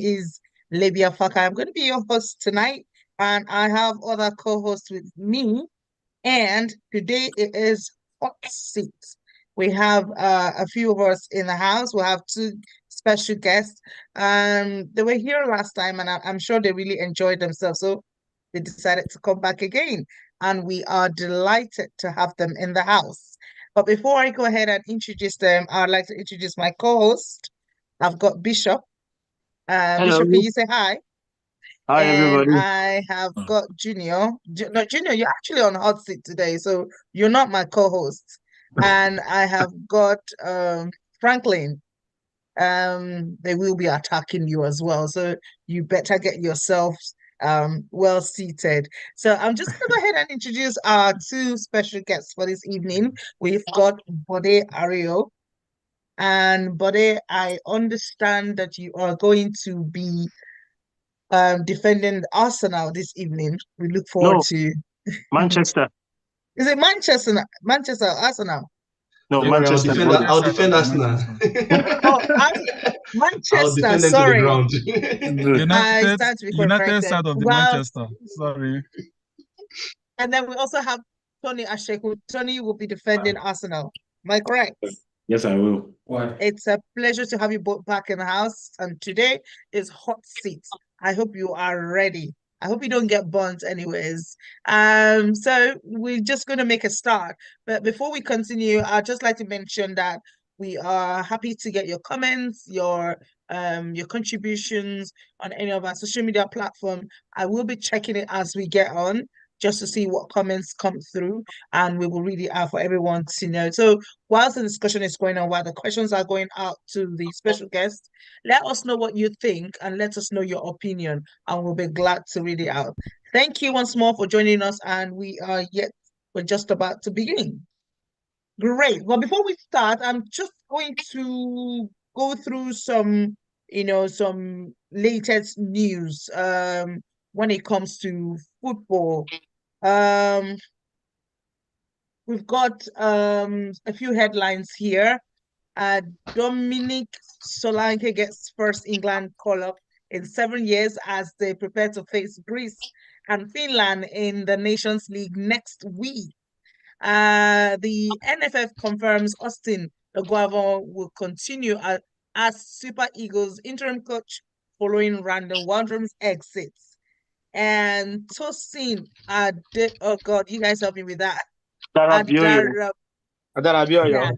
Is Labia Faka. I'm going to be your host tonight, and I have other co-hosts with me. And today it is hot seats. We have a few of us in the house. We have two special guests. They were here last time, and I'm sure they really enjoyed themselves. So they decided to come back again, and we are delighted to have them in the house. But before I go ahead and introduce them, I'd like to introduce my co-host. I've got Bishop. Bishop, can Hello. you say hi? Hi, And everybody. I have got Junior. No, Junior, you're actually on hot seat today, so you're not my co-host. And I have got Franklin. They will be attacking you as well, so you better get yourself well seated. So I'm just gonna go ahead and introduce our two special guests for this evening. We've got Bode Ario. And Bode, I understand that you are going to be defending Arsenal this evening. We look forward No, to. Manchester. Is it Manchester Arsenal? No, Don't worry, Manchester. I'll Manchester, defend Arsenal. Manchester. Oh, I'll Manchester. defend them to the Sorry, ground. I United, stand to be United corrected. side of the Well, Manchester. Sorry. and then we also have Tony Asheku. Tony will be defending Arsenal. Am I correct? Yes, I will. Why? It's a pleasure to have you both back in the house. And today is hot seats. I hope you are ready. I hope you don't get burnt anyways. So we're just going to make a start. But before we continue, I'd just like to mention that we are happy to get your comments, your contributions on any of our social media platform. I will be checking it as we get on just to see what comments come through, and we will read it out for everyone to know. So whilst the discussion is going on, while the questions are going out to the special guest, let us know what you think and let us know your opinion, and we'll be glad to read it out. Thank you once more for joining us, and we're just about to begin. Great. Well, before we start, I'm just going to go through some latest news when it comes to football. Um, we've got a few headlines here. Uh, Dominic Solanke gets first England call-up in 7 years as they prepare to face Greece and Finland in the Nations League next week. The NFF confirms Austin Eguavoen will continue as Super Eagles interim coach following Randall Waldrum's exits. And Tosin, oh God, you guys help me with that. Darabioyo. Adara, Darabioyo.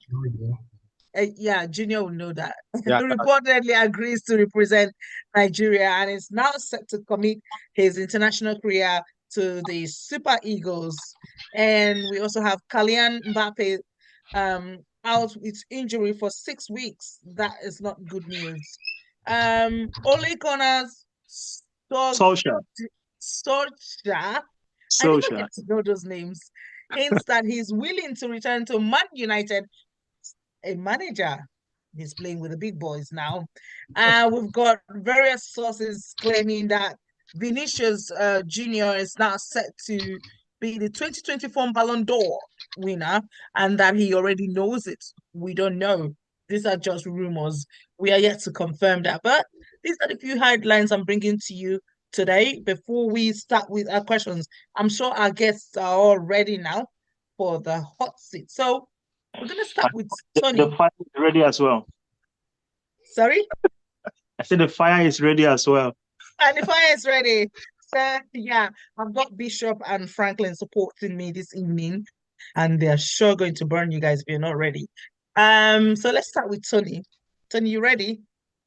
yeah, yeah, Junior will know that. Yeah. Reportedly agrees to represent Nigeria and is now set to commit his international career to the Super Eagles. And we also have Kylian Mbappe out with injury for 6 weeks. That is not good news. Ole Gunnar's Solskjaer. Solskjaer, I never Solskjaer. get to know those names, hints that he's willing to return to Man United, a manager. He's playing with the big boys now. We've got various sources claiming that Vinicius Jr. is now set to be the 2024 Ballon d'Or winner and that he already knows it. We don't know. These are just rumors. We are yet to confirm that. But these are the few headlines I'm bringing to you today before we start with our questions. I'm sure our guests are all ready now for the hot seat. So we're going to start with The Tony. fire is ready as well. Sorry? I said the fire is ready as well. And the fire is ready. So, yeah, I've got Bishop and Franklin supporting me this evening, and they're sure going to burn you guys if you're not ready. So let's start with Tony. Tony, you ready?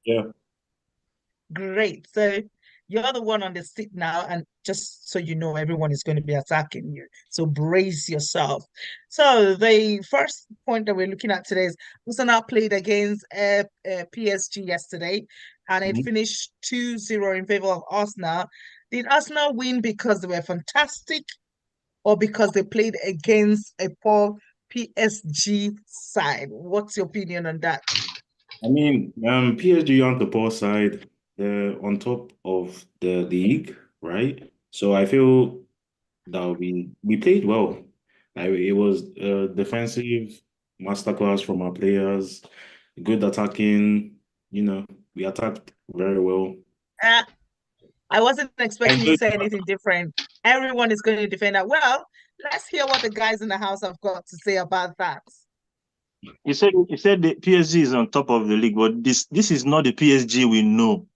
Yeah. Great. So you're the one on the seat now, and just so you know, everyone is going to be attacking you. So brace yourself. So the first point that we're looking at today is Arsenal played against PSG yesterday, and it Mhm. finished 2-0 in favor of Arsenal. Did Arsenal win because they were fantastic, or because they played against a poor PSG side? What's your opinion on that? I mean, PSG on the poor side, they're on top of the league, right? So I feel that we played well. It was a defensive masterclass from our players, good attacking, we attacked very well. I wasn't expecting And you to say anything different. Everyone is going to defend that. Well, let's hear what the guys in the house have got to say about that. You said the PSG is on top of the league, but this is not the PSG we know,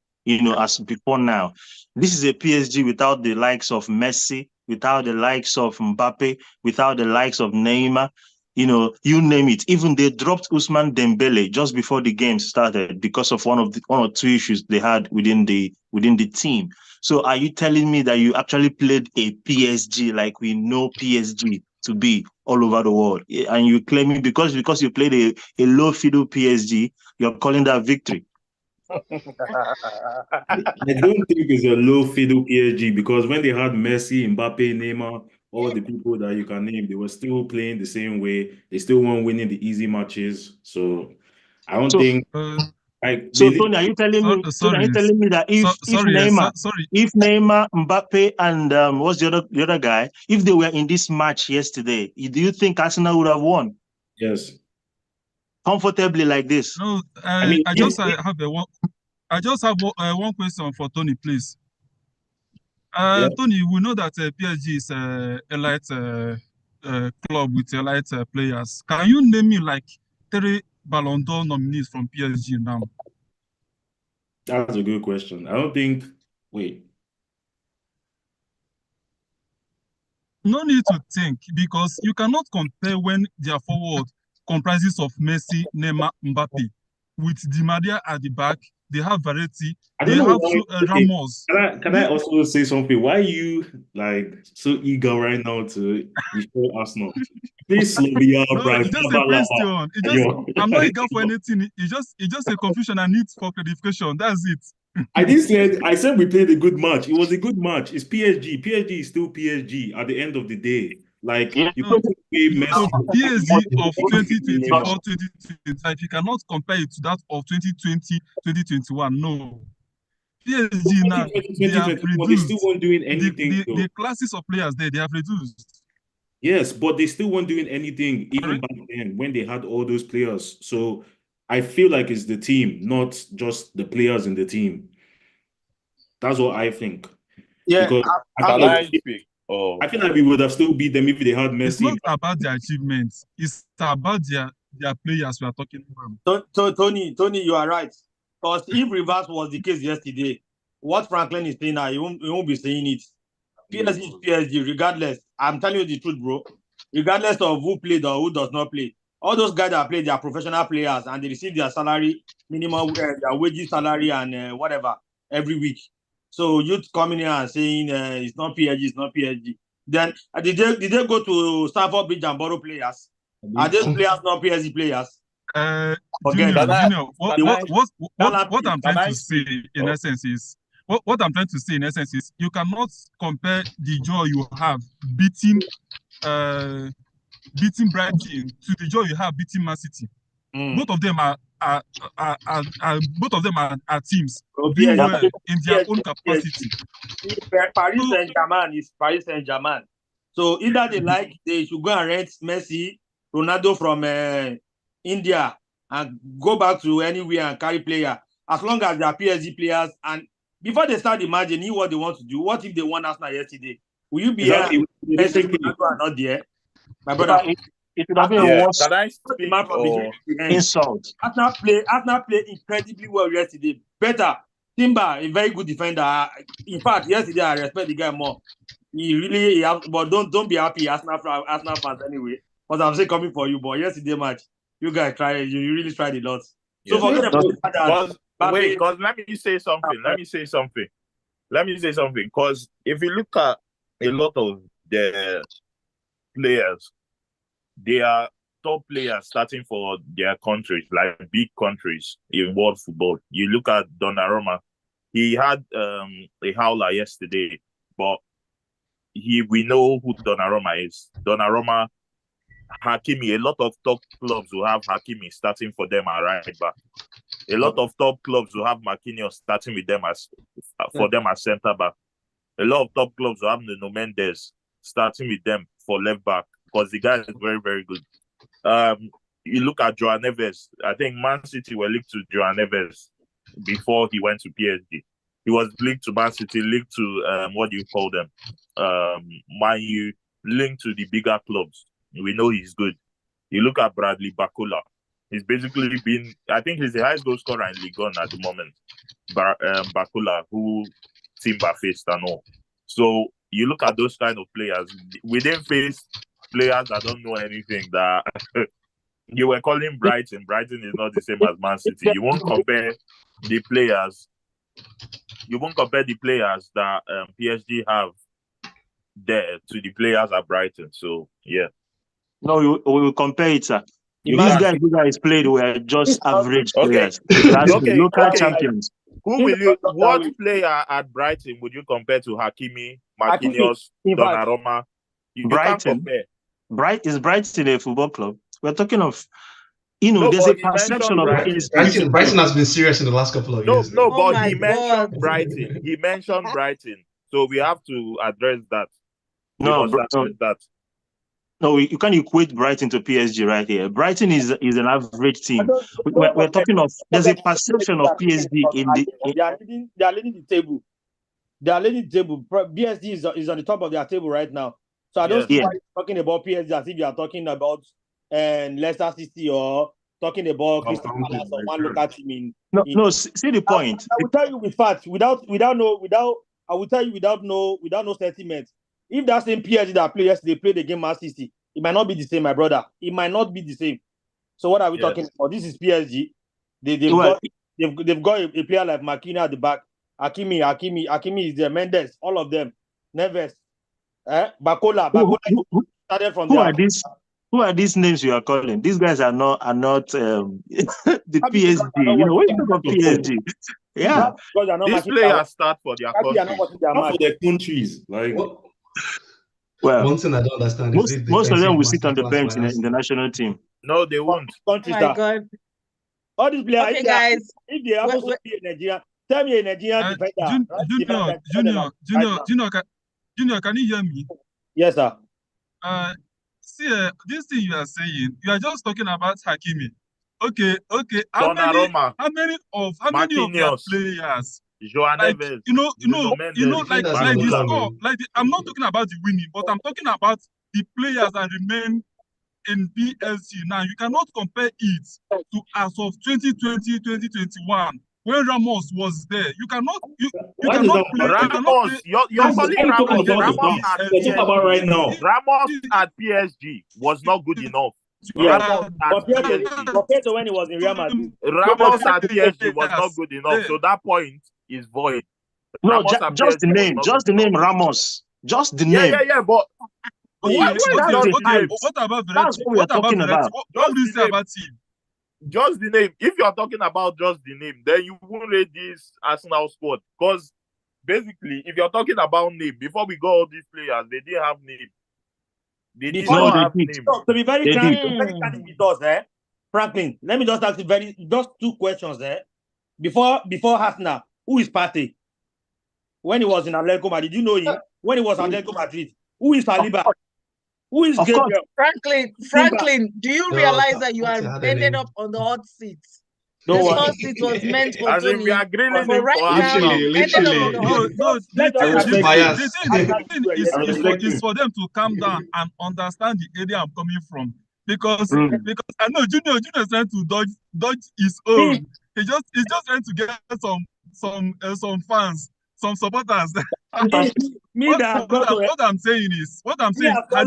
as before now. This is a PSG without the likes of Messi, without the likes of Mbappe, without the likes of Neymar. You name it. Even they dropped Ousmane Dembele just before the game started because of one or two issues they had within the team. So are you telling me that you actually played a PSG like we know PSG to be all over the world? And you claiming because you played a low fiddle PSG, you're calling that victory? I don't think it's a low fiddle PSG because when they had Messi, Mbappe, Neymar, all the people that you can name, they were still playing the same way. They still weren't winning the easy matches. So I don't So think so Tony, are you telling me? Tony, are you telling me that if Neymar, Mbappe, and what's the other guy, if they were in this match yesterday, do you think Arsenal would have won? Yes. Comfortably like this? No, I just have one question for Tony, please. Tony, we know that PSG is elite club with elite players. Can you name me like 3 Ballon d'Or nominees from PSG now? That's a good question. I don't think. Wait. No need to think because you cannot compare when their forward comprises of Messi, Neymar, Mbappe with Di Maria at the back. They have variety. They have Ramos. Can I also say something? Why are you so eager right now to show Arsenal? Please slow down, No, Brian. it's just a question. I'm not eager for anything. It's just a confusion I need for clarification. That's it. I said we played a good match. It was a good match. It's PSG. PSG is still PSG at the end of the day. You can't play Messi. PSG of 2024, 2025, you cannot compare it to that of 2020, 2021. No. PSG now, they have reduced. They still weren't doing anything. The classes of players there, they have reduced. Yes, but they still weren't doing anything even back then when they had all those players. So I feel like it's the team, not just the players in the team. That's what I think. Yeah, because I feel like we would have still beat them if they had Messi. It's not about their achievements. It's about their players we are talking about. Tony, you are right. Because if reverse was the case yesterday, what Franklin is saying now, he won't be saying it. PSG is PSG, regardless. I'm telling you the truth, bro. Regardless of who played or who does not play. All those guys that play, they are professional players and they receive their salary, minimum, their wages, salary, and whatever every week. So you coming here and saying it's not PSG. Then did they go to Stamford Bridge and borrow players? Are these players not PSG players? Junior, what I'm trying to say in essence is what I'm trying to say in essence is you cannot compare the joy you have beating Brighton to the joy you have beating Man City. Both of them are teams doing well in their own capacity. Paris Saint-Germain is Paris Saint-Germain. So either they should go and rent Messi, Ronaldo from India and go back to anywhere and carry player. As long as they are PSG players, and before they start imagining what they want to do, what if they won Arsenal yesterday? Will you be here? Messi, Ronaldo are not there, my brother. It would have been a worse insult. Arsenal play incredibly well yesterday. Better. Timber, a very good defender. In fact, yesterday I respect the guy more. He really but don't be happy, Arsenal fans anyway. Because I'm still coming for you, but yesterday match, you guys you really tried a lot. So forget about that. Wait, because let me say something. Because if you look at a lot of the players, they are top players starting for their countries, like big countries in world football. You look at Donnarumma, he had a howler yesterday, but we know who Donnarumma is. Donnarumma, Hakimi, a lot of top clubs will have Hakimi starting for them at right back. A lot of top clubs will have Marquinhos starting with them as centre back. A lot of top clubs will have Nuno Mendes starting with them for left back because the guy is very, very good. You look at Joao Neves. I think Man City were linked to Joao Neves before he went to PSG. He was linked to Man City, linked to what do you call them? Man U, linked to the bigger clubs. We know he's good. You look at Bradley Bakula. He's basically been, I think he's the highest goal scorer in Ligue 1 at the moment. Bakula, who Timber faced and all. So you look at those kind of players. We didn't face players that don't know anything. That you were calling Brighton. Brighton is not the same as Man City. You won't compare the players. You won't compare the players that PSG have there to the players at Brighton. So yeah. No, we will compare it, sir. These guys played were just average players. Local champions. Who will you? What player at Brighton would you compare to Hakimi, Marquinhos, Donnarumma? You can't compare. Is Brighton a football club? We're talking of, there's a perception of Brighton has been serious in the last couple of years. No, but he mentioned Brighton. He mentioned Brighton, so we have to address that. No, you can't equate Brighton to PSG right here. Brighton is an average team. We're talking of, there's a perception of PSG in the. They are leading the table. PSG is on the top of their table right now. So I don't see why you're talking about PSG as if you are talking about Leicester City or talking about Crystal Palace or one local team No, see the point. I will tell you with facts, without sentiment. If that same PSG that played yesterday played the game Man City, it might not be the same, my brother. It might not be the same. So what are we talking about? This is PSG. They've got a player like Marquinhos at the back. Hakimi is there. Mendes, all of them. Neves, Bakola started from there. Who are these names you are calling? These guys are not the PSG. When you talk about PSG, these players start for their countries. Not for their countries. Like, well, one thing I don't understand is most of them will sit on the bench in the national team. No, they won't. Oh my God! All these players, okay, guys. If they happen to be in Nigeria, tell me a Nigerian defender. Junior, can you hear me? Yes, sir. See, this thing you are saying, you are just talking about Hakimi. Okay. How many of their players? Joao Neves, like the score. I'm not talking about the winning, but I'm talking about the players that remain in PSG. Now, you cannot compare it to as of 2020, 2021. When Ramos was there, you cannot play. Ramos, you're calling Ramos at PSG right now. Ramos at PSG was not good enough. Ramos at PSG. Compared to when he was in Real Madrid. Ramos at PSG was not good enough. So that point is void. No, just the name Ramos. Just the name. Yeah, but what about Verratti? That's what we're talking about. What do you say about him? Just the name. If you're talking about just the name, then you won't rate this Arsenal squad. Because basically, if you're talking about name, before we got all these players, they didn't have name. They did not have name. So, to be very candid with us, Franklin, let me just ask you just two questions there. Before Arsenal, who is Partey? When he was in Atletico Madrid, did you know him? When he was in Atletico Madrid, who is Saliba? Who is Gabriel? Franklin, do you realize that you are ended up on the hot seat? The hot seat was meant for Tony. We are grilling but right now, the thing is for them to calm down and understand the area I'm coming from. Because I know Junior is trying to dodge his own. He's just trying to get some fans, some supporters. What I'm saying is, had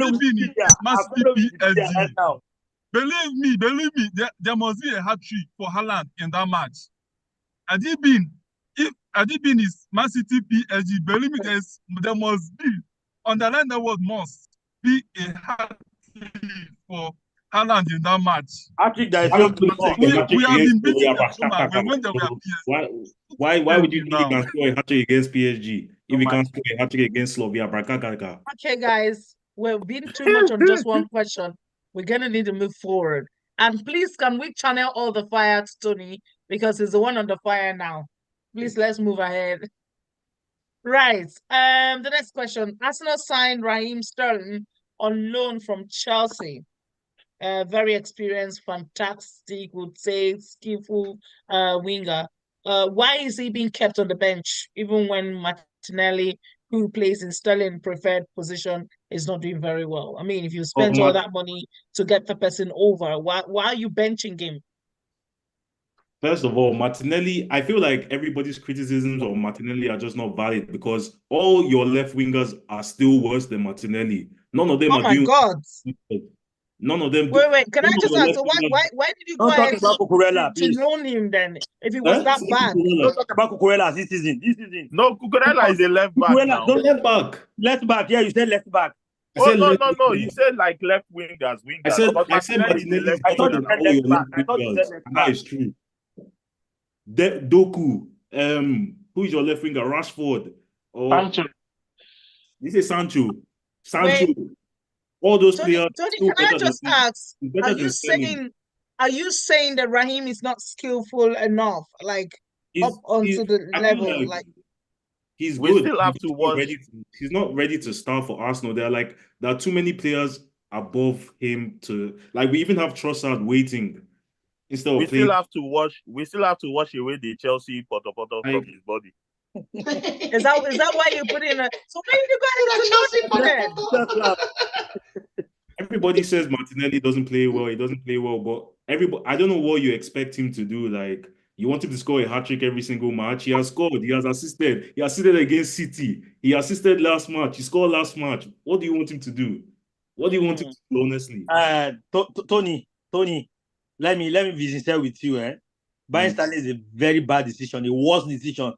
it been in massive PSG, believe me, there must be a hat-trick for Haaland in that match. Had it been his Man City PSG, believe me, there must be, underline the word must be a hat-trick for Haaland in that match. We have been beating them when they were PSG. Why would you think he can score a hat-trick against PSG if he can't score a hat-trick against Slovia? Okay, guys, we've been too much on just one question. We're going to need to move forward. And please, can we channel all the fire to Tony? Because he's the one on the fire now. Please, let's move ahead. Right. The next question. Arsenal signed Raheem Sterling on loan from Chelsea. Very experienced, fantastic, would say, skillful winger. why is he being kept on the bench even when Martinelli, who plays in Sterling preferred position, is not doing very well? I mean, if you spent all that money to get the person over, why are you benching him? First of all, Martinelli, I feel like everybody's criticisms of Martinelli are just not valid because all your left wingers are still worse than Martinelli. None of them Oh are my doing. God. None of them. Wait, can I none of just your ask, left so wingers. why did you go Don't talk ahead about Cucurella, to please. loan him then, if he was that Say bad? Cucurella. Don't talk about Cucurella this season. No, Cucurella is a left back Cucurella, now. don't Left back. left back. Yeah, you said left back. I Oh said no, left no. wing. He said like left wingers. I said But Martinelli is a Martinelli is left I better thought winger you than now. said all your left back. left I thought you wingers. said left And that back. is true. Doku. Who is your left winger? Rashford. Or Sancho. you say Sancho. Wait, All those Tony, players Tony, still can I better just than ask, better than Sterling. are you saying that Raheem is not skillful enough, like up onto the I feel level? like Like, he's We good. still have to watch. He's not ready to start for Arsenal. There are too many players above him to like. We even have Trossard waiting instead of We playing. still have to watch. We still have to wash away the Chelsea poto from his body. is that why you put in a? So why did you go ahead and Chelsea then? Everybody says Martinelli doesn't play well. He doesn't play well, but I don't know what you expect him to do. Like you want him to score a hat trick every single match. He has scored. He has assisted. He assisted against City. He assisted last match. He scored last match. What do you want him to do? What do you want him to do, honestly? Tony, let me be sincere with you. Buying Sterling is a very bad decision, a worst decision.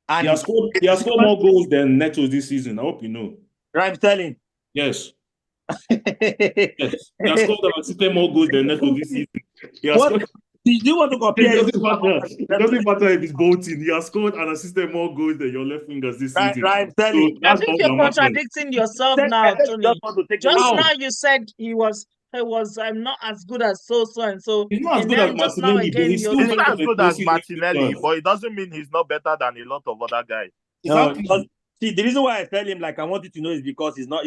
And He has scored more goals than Neto this season. I hope you know. Raheem Sterling. Yes. Yes. He has scored and assisted more goals than Neto this season. He has scored. Do you want to compare? It doesn't matter. It doesn't matter if he's bolting. He has scored and assisted more goals than your left wingers this season. Raheem Sterling. I think you're contradicting yourself now, Tony. Just now you said he was not as good as so and so. He's not as And good then as just now Martinelli, but again he's you're still He's saying not as good as Chelsea Martinelli, players. but it doesn't mean he's not better than a lot of other guys. Exactly. See, the reason why I tell him like I want you to know is because he's not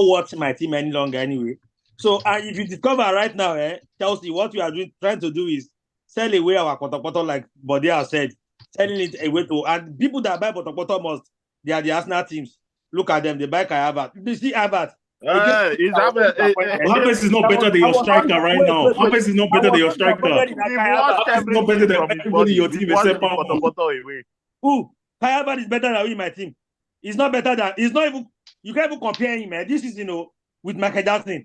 watching my team any longer anyway. So if you discover right now, Chelsea, what we are trying to do is sell away our Potopoto, like Bode has said, selling it away to, and people that buy Potopoto they are the Arsenal teams. Look at them, they buy Kai Havertz. You see Havertz. Havertz is not better than your striker right now. Havertz is not better than your striker. Havertz is not better than everybody in your team except away. Who? Kai Havertz is better than in my team. He's not better than. He's not even. You can't even compare him, man. This is with Michael Jackson.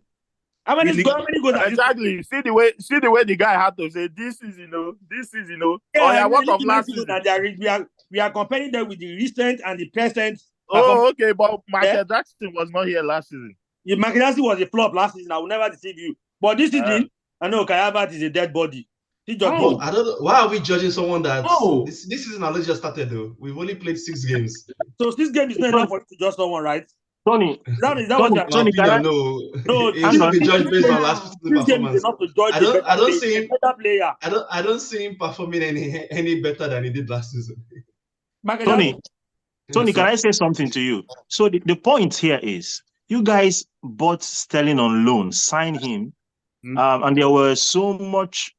How many goals? Exactly. See the way the guy had to say this is Yeah, what of last season? We are comparing them with the recent and the present. Oh, okay, but Michael Jackson was not here last season. If Michael Jackson was a flop last season, I will never deceive you. But this season, I know Kai Havertz is a dead body. I don't know. Why are we judging someone that this season only just started though? We've only played 6 games. So 6 games is not enough for you to judge someone, right? Tony, Tony, it should be judged based on last season performance. I don't see him performing any better than he did last season. Tony, can I say something to you? So the point here is you guys bought Sterling on loan, signed him, and there was so much,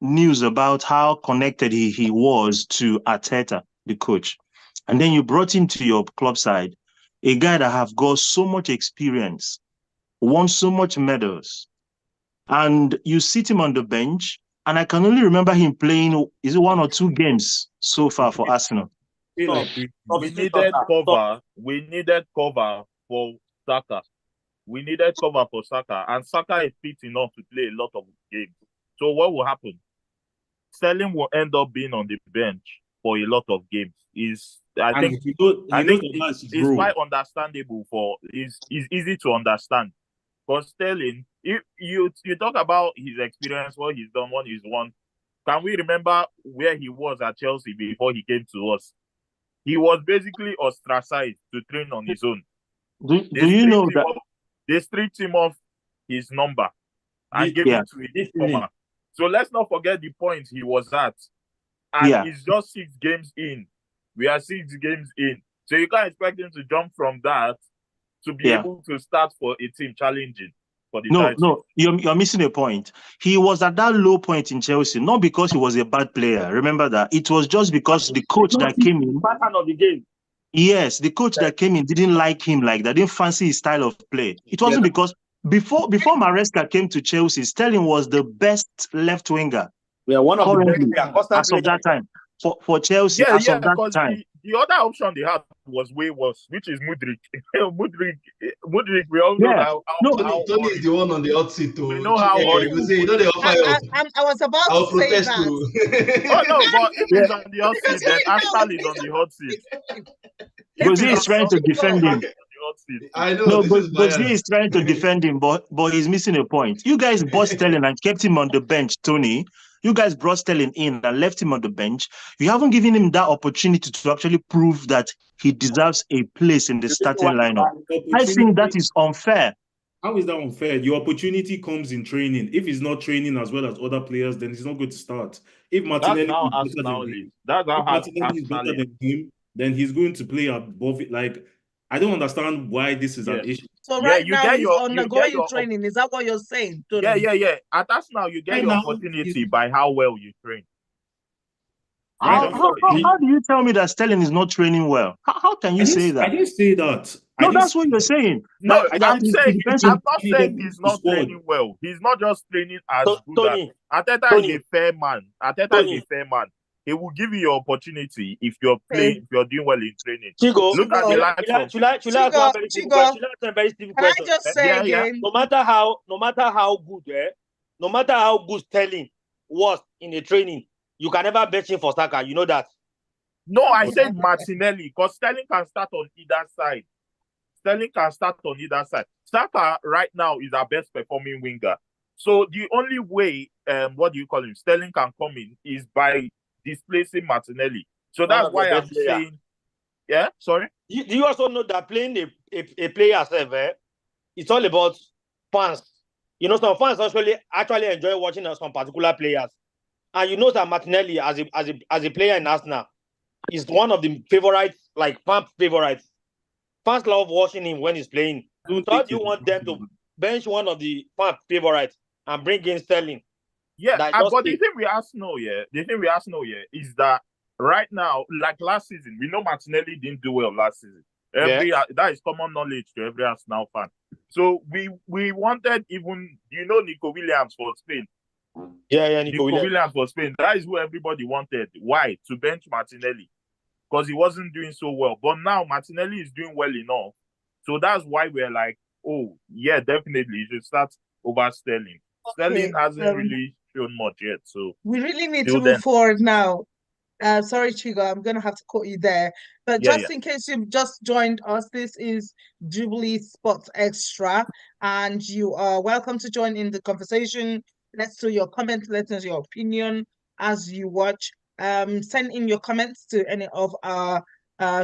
news about how connected he was to Arteta, the coach. And then you brought him to your club side, a guy that have got so much experience, won so much medals, and you sit him on the bench, and I can only remember him playing, is it 1 or 2 games so far for Arsenal? We needed cover. We needed cover for Saka. And Saka is fit enough to play a lot of games. So what will happen? Sterling will end up being on the bench for a lot of games. I think it's quite understandable it's easy to understand. Because Sterling, if you talk about his experience, what he's done, what he's won, can we remember where he was at Chelsea before he came to us? He was basically ostracized to train on his own. Do you know that they stripped him of his number and gave it to his former? So let's not forget the point he was at. And it's just 6 games in. We are 6 games in. So you can't expect him to jump from that to be able to start for a team challenging. for the No, title. you're missing a point. He was at that low point in Chelsea, not because he was a bad player. Remember that. It was just because the coach that came in. Pattern of the game. Yes, the coach that came in didn't like him like that, didn't fancy his style of play. It wasn't because before Maresca came to Chelsea, Sterling was the best left winger. Yeah, one of currently, the best as of that time. For Chelsea, as of that because time. the other option they had was way worse, which is Mudryk. Mudryk, we all know how Tony is the one on the hot seat. We know how horrible. I was about to say that. Oh no, but if he's on the hot seat, then Arsenal is on the hot seat. Because he is trying to defend him. I know. No, but he is trying to defend him, but he's missing a point. You guys bought Sterling and kept him on the bench, Tony. You guys brought Sterling in and left him on the bench. You haven't given him that opportunity to actually prove that he deserves a place in the starting lineup. I think that is unfair. How is that unfair? Your opportunity comes in training. If he's not training as well as other players, then he's not going to start. If Martinelli is better than him, then he's going to play above it. Like, I don't understand why this is an issue. So now he's undergoing training. Is that what you're saying? Tony? Yeah. At Arsenal, you get your opportunity by how well you train. How do you tell me that Sterling is not training well? How can you say that? I didn't say that. No, that's what you're saying. No, I'm not saying he's not training well. He's not just training as good as Arteta is a fair man. Arteta is a fair man. He will give you your opportunity if you're playing, if you're doing well in training. Look at the likes of Can I just say again? No matter how good Sterling was in the training, you can never bet him for Saka. You know that. No, I said Martinelli, because Sterling can start on either side. Saka right now is our best performing winger. So the only way, Sterling can come in is by displacing Martinelli. So that's why I'm saying, yeah, sorry. Do you also know that playing a player self, it's all about fans. You know, some fans actually enjoy watching some particular players. And you know that Martinelli, as a player in Arsenal, is one of the favorites, like fan favorites. Fans love watching him when he's playing. So how do you want them to bench one of the fan favorites and bring in Sterling? Yeah, but the thing we Arsenal is that right now, like last season, we know Martinelli didn't do well last season. That is common knowledge to every Arsenal fan. So we wanted even, Nico Williams for Spain. Yeah, Nico Williams for Spain. That is who everybody wanted. Why? To bench Martinelli. Because he wasn't doing so well. But now Martinelli is doing well enough. So that's why we're like, oh, yeah, definitely, you should start over Sterling. Sterling hasn't really shown much yet. So we really need to move forward now. Sorry, Chigo, I'm going to have to cut you there. But in case you've just joined us, this is Jubilee Sports Extra, and you are welcome to join in the conversation. Let's do your comments, let us your opinion as you watch. Send in your comments to any of our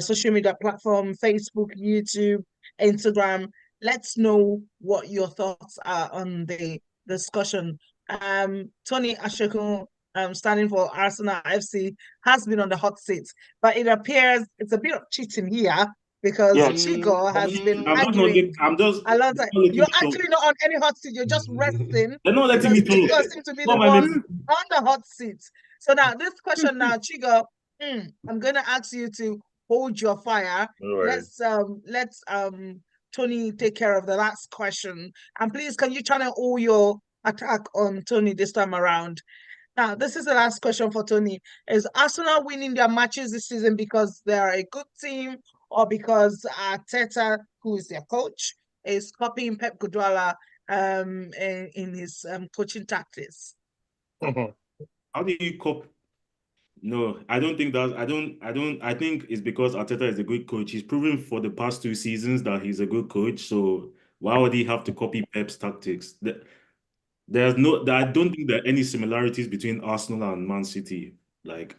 social media platforms, Facebook, YouTube, Instagram. Let's know what your thoughts are on the discussion. Tony Ashokun, standing for Arsenal FC, has been on the hot seat, but it appears it's a bit of cheating here because Chigo has been arguing. You're actually not on any hot seat. You're just resting. They're not letting me talk. Chigo seems to be the one on the hot seat. So now this question now, Chigo, I'm going to ask you to hold your fire. Let's Tony take care of the last question. And please, can you channel all your attack on Tony this time around? Now, this is the last question for Tony. Is Arsenal winning their matches this season because they are a good team, or because Arteta, who is their coach, is copying Pep Guardiola in his coaching tactics? How do you copy? No, I don't think that. I think it's because Arteta is a good coach. He's proven for the past 2 seasons that he's a good coach. So why would he have to copy Pep's tactics? I don't think there are any similarities between Arsenal and Man City, like,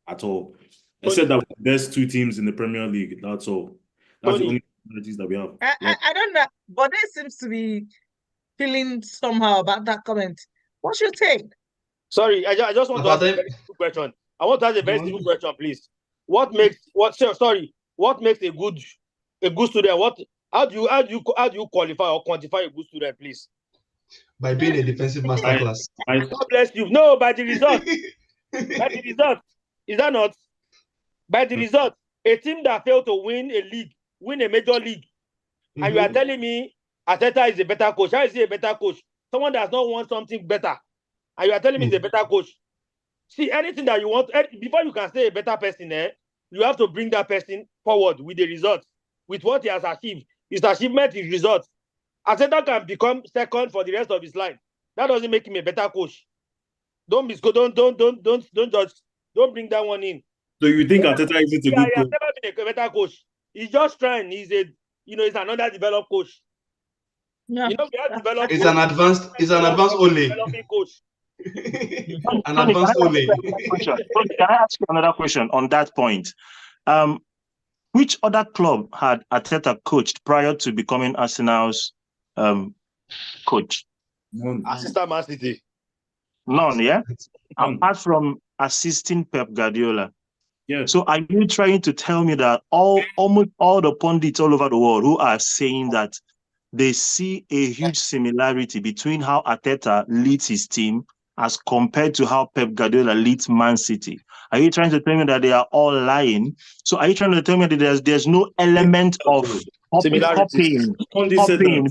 at all. Except that we're the best 2 teams in the Premier League. That's all. That's the only similarities that we have. I don't know, but they seems to be feeling somehow about that comment. What's your take? Sorry, I just want to ask a very simple question. I want to ask a very simple question, please. What makes a good student? How do you qualify or quantify a good student, please? By being a defensive masterclass. God bless you. No, by the result. By the result. Is that not? By the result, a team that failed to win a major league, and you are telling me Arteta is a better coach. How is he a better coach? Someone does not want something better, and you are telling me he's a better coach. See, anything that you want, before you can say a better person, you have to bring that person forward with the results, with what he has achieved. His achievement is results. Arteta can become second for the rest of his life. That doesn't make him a better coach. Don't judge. Don't bring that one in. So you think Arteta isn't a good He has coach? never been a better coach. He's just trying. He's another developed coach. Yeah. We have developed. It's an advanced only. Developing coach. An advanced only. Can I ask you another question on that point? Which other club had Arteta coached prior to becoming Arsenal's coach? None. Assistant Man City. None, yeah? Apart from assisting Pep Guardiola. Yeah. So are you trying to tell me that almost all the pundits all over the world who are saying that they see a huge similarity between how Arteta leads his team as compared to how Pep Guardiola leads Man City? Are you trying to tell me that they are all lying? So are you trying to tell me that there's no element of copying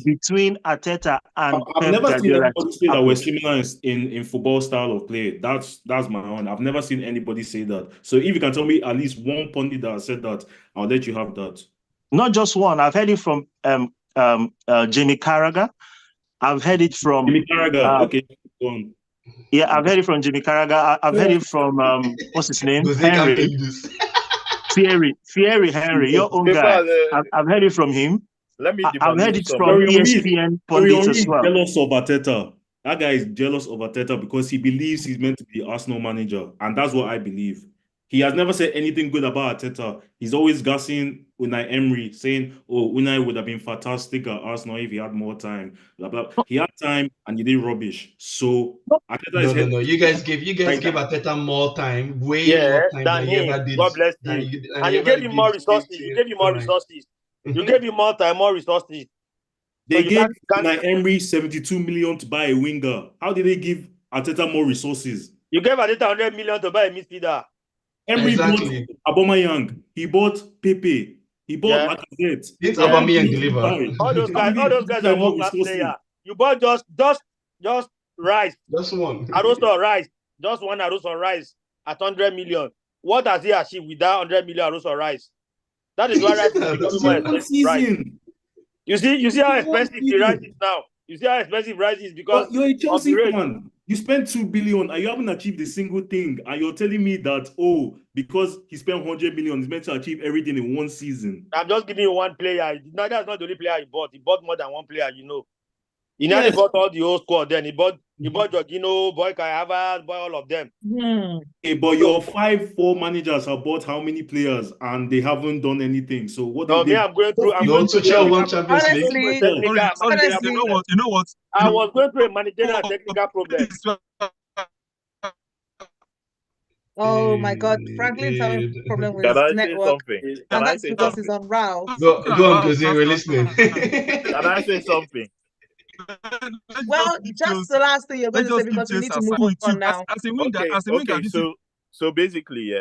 between Arteta and I've Pep never seen Guardiola? anybody say that we're similar in football style of play. That's my own. I've never seen anybody say that. So if you can tell me at least one pundit that has said that, I'll let you have that. Not just one. I've heard it from Jamie Carragher. I've heard it from Jimmy Carragher. Okay, go on. Yeah, I've heard it from Jimmy Carragher. I've heard it from what's his name? Henry. Thierry Henry, your own guy. I've heard it from him. Let me I've heard it from Thierry ESPN pundits as well. Jealous of Arteta. That guy is jealous of Arteta because he believes he's meant to be the Arsenal manager, and that's what I believe. He has never said anything good about Arteta. He's always gassing Unai Emery, saying, "Oh, Unai would have been fantastic at Arsenal if he had more time." Blah blah. He had time and he did rubbish. So Arteta No. You guys gave Arteta more time, way more time than you ever did. God bless you. And you gave him more resources. You gave him more resources. You gave him more time, more resources. They gave Unai Emery 72 million to buy a winger. How did they give Arteta more resources? You gave Arteta 100 million to buy a midfielder. Emery bought Aubameyang. He bought Pepe. He bought Lacazette. Didn't Aubameyang deliver? All those guys are world-class players. You bought just Rice. Just one. Arosa Rice. Just one Arosa Rice at 100 million. What has he achieved with that 100 million Arosa Rice? That is why Rice is becoming more expensive. Right? You see how expensive the Rice is now. You see how expensive Rice is because you're a Chelsea fan. You spent 2 billion and you haven't achieved a single thing, and you're telling me that because he spent 100 million, he's meant to achieve everything in one season. I'm just giving you one player. That's not the only player he bought. He bought more than one player, He nearly bought all the whole squad. Then he bought Jorginho, Boy Kai Havertz, all of them. Okay, but your 4 managers have bought how many players and they haven't done anything? So what? I'm going through. Honestly, you know what? I was going through a managerial technical problem. Oh my God, Franklin's having a problem with his network, and that's because he's on route. Go on, because we're listening. Can I say something? Well, just the last thing you're going to say because we need to move on now. So basically,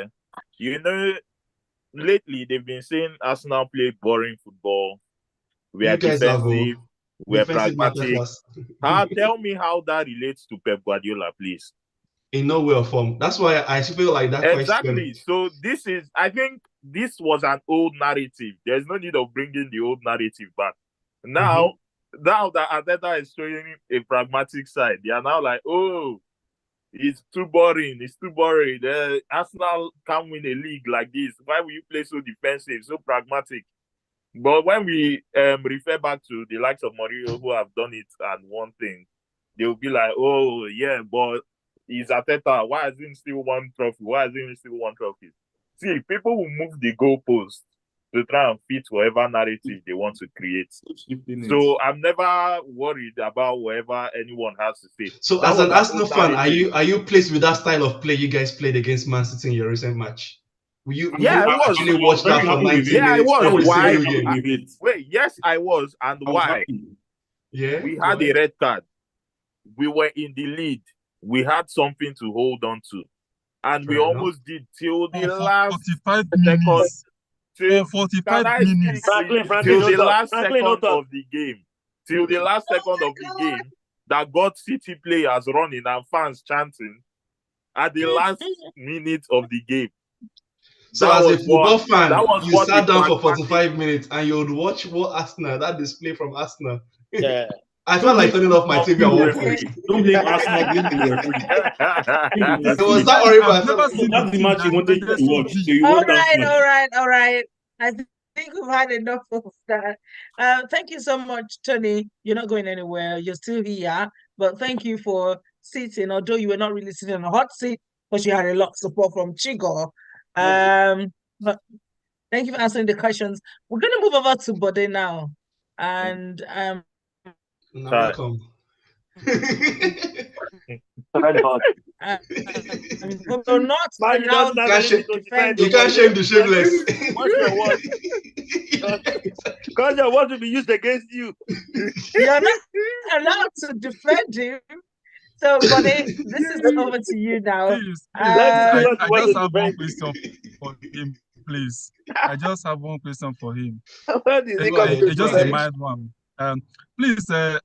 lately they've been saying Arsenal play boring football. We are defensive. We're pragmatic. Tell me how that relates to Pep Guardiola, please. In no way or form. That's why I feel like that exactly. question. So I think this was an old narrative. There's no need of bringing the old narrative back. Now that Arteta is showing a pragmatic side, they are now like, oh, it's too boring. It's too boring. Arsenal can't win a league like this. Why will you play so defensive, so pragmatic? But when we refer back to the likes of Mourinho who have done it and one thing, they will be like, oh, yeah, but he's Arteta. Why has he still won trophy? Why has he still won trophies? See, people will move the goalposts to try and fit whatever narrative they want to create. So I'm never worried about whatever anyone has to say. So as an Arsenal fan, are you pleased with that style of play you guys played against Man City in your recent match? Yeah, I was. actually watch that for 90 Yeah, I minutes was. every Why? single game? Wait, yes, I was. And why? Yeah. We had a red card. We were in the lead. We had something to hold on to. And we almost did till the last 45 minutes. Till 45 minutes. Till the last second of the game. Till the last second of the game that got City players running and fans chanting at the last minute of the game. So as a football fan, you sat down for 45 minutes and you would watch what Arsenal, that display from Arsenal. Yeah. I felt like turning off my TV at one point. Don't blame Arsenal, blame the referee. It was that horrible. I've never seen That's the match you wanted to watch. So you All want that right, match. all right. I think we've had enough of that. Thank you so much, Tony. You're not going anywhere. You're still here. But thank you for sitting, although you were not really sitting on a hot seat, but you had a lot of support from Chigo. But thank you for answering the questions. We're going to move over to Bode now. And welcome. We're not allowed you can't shame the shameless. What's your word? Because your word will be used against you. You're not allowed to defend him. So, Bode, this is over to you now. Please, I just have one question for him, please. I just have one question for him. It's just a mild one. Please, for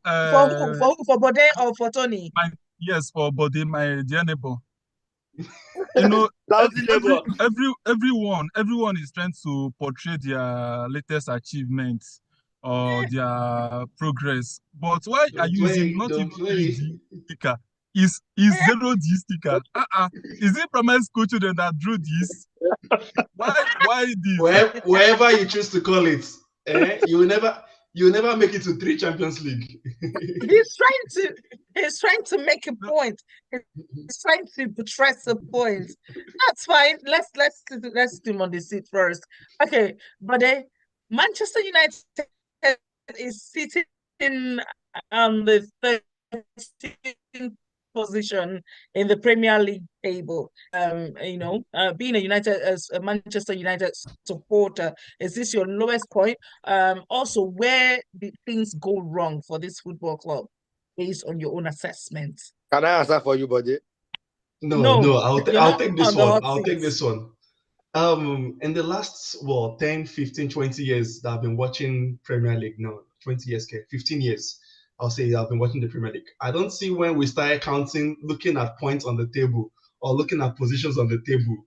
Bode or for Tony? Yes, for Bode, my dear neighbor. You know, everyone is trying to portray their latest achievements or their progress. But why are you using not even 3D sticker? Is 0D sticker? Is it primary school children that drew this? Why this? Wherever you choose to call it, you will never make it to 3 Champions League. He's trying to make a point. He's trying to buttress a point. That's fine. Let's do him on the seat first. Okay, but Manchester United is sitting on the 13th position in the Premier League table. Being a Manchester United supporter, is this your lowest point? Also, where did things go wrong for this football club based on your own assessment? Can I answer for you, buddy? No, I'll take this one. I'll take this one. In the last 10, 15, 20 years that I've been watching Premier League now, 20 years, 15 years, I'll say I've been watching the Premier League. I don't see when we started counting, looking at points on the table or looking at positions on the table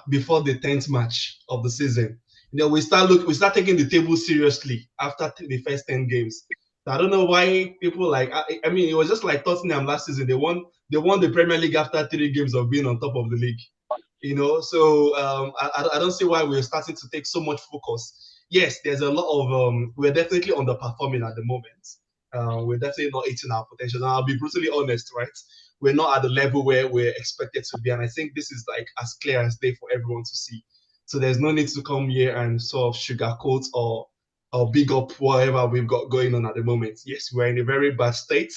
before the 10th match of the season. We start taking the table seriously after the first 10 games. So I don't know why people it was just like Tottenham last season. They won the Premier League after 3 games of being on top of the league. So I don't see why we're starting to take so much focus. Yes, there's a lot of we're definitely underperforming at the moment. We're definitely not hitting our potential. And I'll be brutally honest, right? We're not at the level where we're expected to be. And I think this is as clear as day for everyone to see. So there's no need to come here and sort of sugarcoat or big up whatever we've got going on at the moment. Yes, we're in a very bad state.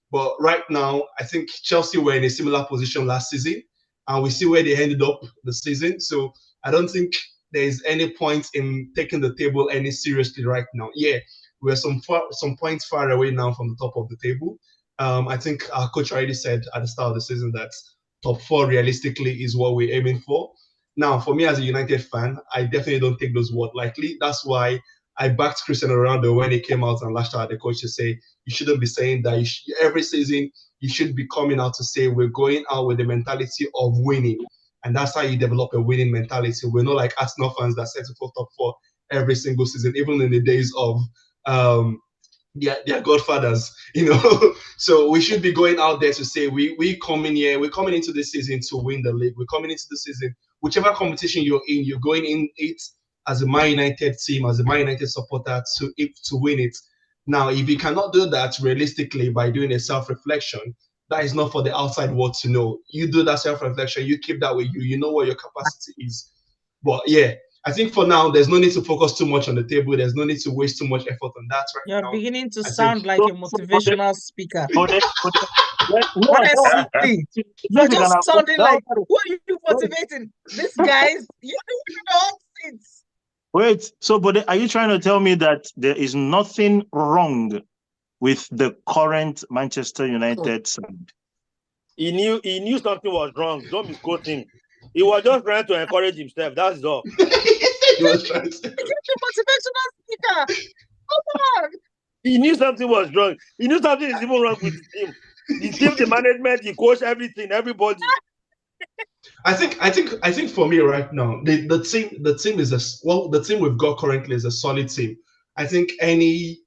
But right now, I think Chelsea were in a similar position last season. And we see where they ended up the season. So I don't think there is any point in taking the table any seriously right now. Yeah, we're some points far away now from the top of the table. I think our coach already said at the start of the season that top 4 realistically is what we're aiming for. Now, for me as a United fan, I definitely don't take those words lightly. That's why I backed Cristiano Ronaldo when he came out and lashed out at the coach to say, you shouldn't be saying that. Every season, you should be coming out to say, we're going out with the mentality of winning. And that's how you develop a winning mentality. We're not like Arsenal fans that settle for top 4 every single season, even in the days of their godfathers, So we should be going out there to say, we're coming into this season to win the league. We're coming into the season, whichever competition you're in, you're going in it as a Man United team, as a Man United supporter to win it. Now, if you cannot do that realistically by doing a self-reflection, that is not for the outside world to know. You do that self-reflection, you keep that with you, you know what your capacity is. But yeah, I think for now, there's no need to focus too much on the table. There's no need to waste too much effort on that right now. You're beginning to sound like a motivational speaker. Honestly, you're just sounding like, who are you motivating? This guys, you don't know. Wait, so but are you trying to tell me that there is nothing wrong with the current Manchester United side? He knew something was wrong. Don't misquote him. He was just trying to encourage himself. That's all. He was trying to. The motivational speaker. Come on. He knew something was wrong. He knew something is even wrong with the team. The team, the management, the coach, everything, everybody. I think for me right now, the team is the team we've got currently is a solid team. I think any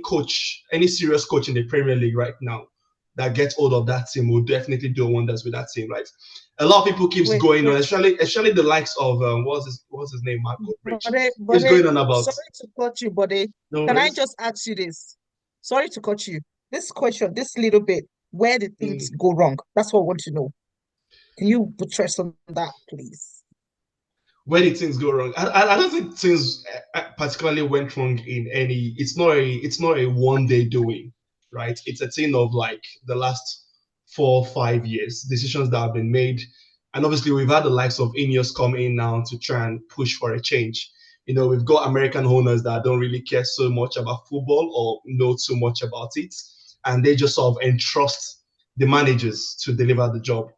coach, any serious coach in the Premier League right now that gets hold of that team will definitely do wonders with that team, right? A lot of people keeps going on, especially the likes of what's his name, Marco Rich. He's going on about. Sorry to cut you, buddy. Can I just ask you this? Sorry to cut you. This question, this little bit, where did things go wrong? That's what I want to know. Can you buttress on that, please? Where did things go wrong? I don't think things particularly went wrong in any. It's not a one day doing, right? It's a thing of like the last 4 or 5 years, decisions that have been made, and obviously we've had the likes of Ineos come in now to try and push for a change. You know, we've got American owners that don't really care so much about football or know too much about it, and they just sort of entrust the managers to deliver the job.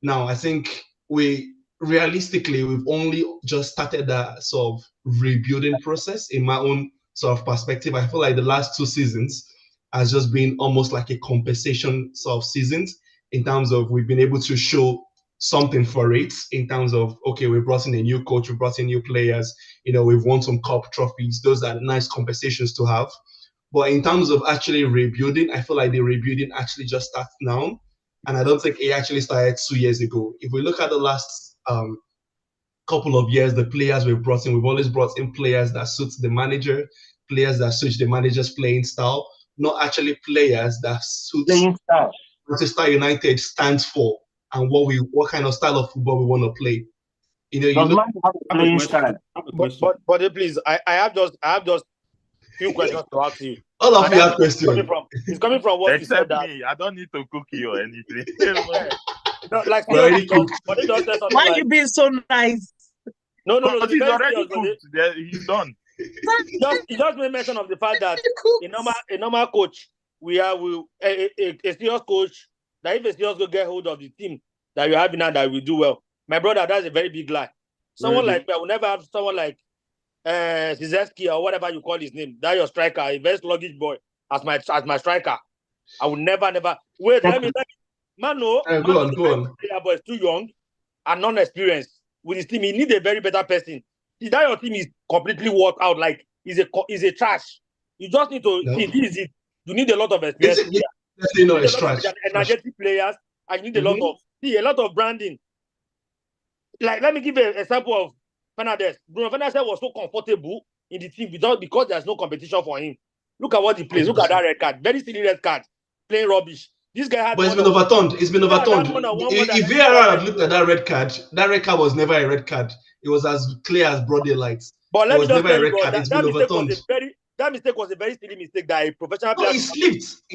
Now, I think we've only just started that sort of rebuilding process. In my own sort of perspective, I feel like the last 2 seasons has just been almost like a compensation sort of seasons in terms of we've been able to show something for it in terms of, okay, we brought in a new coach, we brought in new players, you know, we've won some cup trophies. Those are nice compensations to have. But in terms of actually rebuilding, I feel like the rebuilding actually just starts now. And I don't think it actually started 2 years ago. If we look at the last couple of years, the players we've brought in, we've always brought in players that suit the manager, players that suit the manager's playing style, not actually players that suit Manchester United stands for and what kind of style of football we want to play. You know, you look at playing style. But please, I have just few questions to ask you. All of you have questions. It's coming from what you said. Except me, I don't need to cook you or anything. No, like Why are you being so nice? No. He's already cooked. He's done. He just made mention of the fact that a normal coach, a serious coach, that if a serious coach get hold of the team that you have now, that will do well. My brother, that's a very big lie. Someone like me, I will never have someone like Sizeski or whatever you call his name, that your striker, a very sluggish boy, as my striker. I would never. Wait, let me. Man, no. Go on. Player, but it's too young and non-experienced with his team. He needs a very better person. See, that your team is completely worked out. Like is a trash. You just need to see this is it. You need a lot of experience. It's trash. Energetic players, and you need a lot of branding. Like, let me give an example of Fernandes. Bruno Fernandes was so comfortable in the team because there's no competition for him. Look at what he plays. Look at that red card. Very silly red card. Playing rubbish. This guy had. But it's been overturned. If VAR had looked at that red card was never a red card. It was as clear as broad daylight. But let me just tell you, that mistake was a very silly mistake that a professional player. He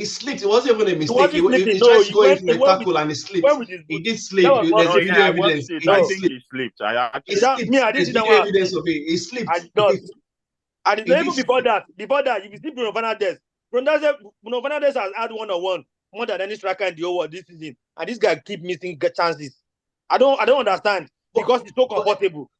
slipped. It wasn't even a mistake. He tried to go in for a tackle and he slipped. He did slip. There's video evidence. I think he slipped. I didn't see that evidence of it. He slipped. And even before that, if you see Bruno Fernandes has had one-on-one more than any striker in the whole world this season, and this guy keep missing chances. I don't understand because he's so comfortable.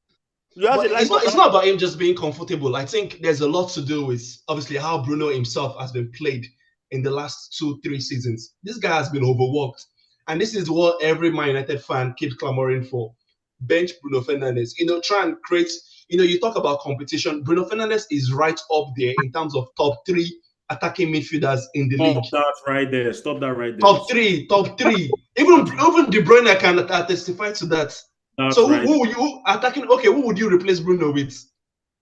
It's not about him just being comfortable. I think there's a lot to do with obviously how Bruno himself has been played in the last 2-3 seasons. This guy has been overworked, and this is what every Man United fan keeps clamoring for. Bench Bruno Fernandes. Try and create. You talk about competition. Bruno Fernandes is right up there in terms of top 3 attacking midfielders in the league. Stop that right there. Top three. Even De Bruyne can testify to that. That's so right. who you attacking? Okay, who would you replace Bruno with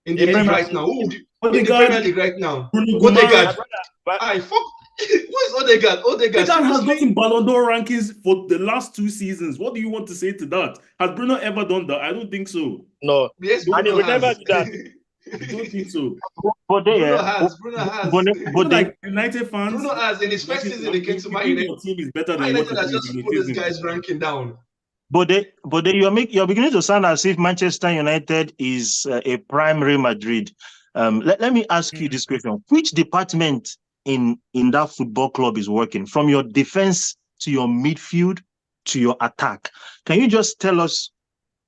in the league right now? Who would you in the Premier League right now? Odegaard. Fuck. Who is Odegaard? Odegaard has gotten Ballon d'Or rankings for the last 2 seasons. What do you want to say to that? Has Bruno ever done that? I don't think so. No. Yes, and he will never do that. I don't think so. But Bruno has. but like United fans. Bruno has in his first season he came to Man United. Your team is better Man than what United has just put this guy's ranking down. But you're beginning to sound as if Manchester United is a prime Real Madrid. Let me ask you this question: which department in that football club is working, from your defense to your midfield to your attack? Can you just tell us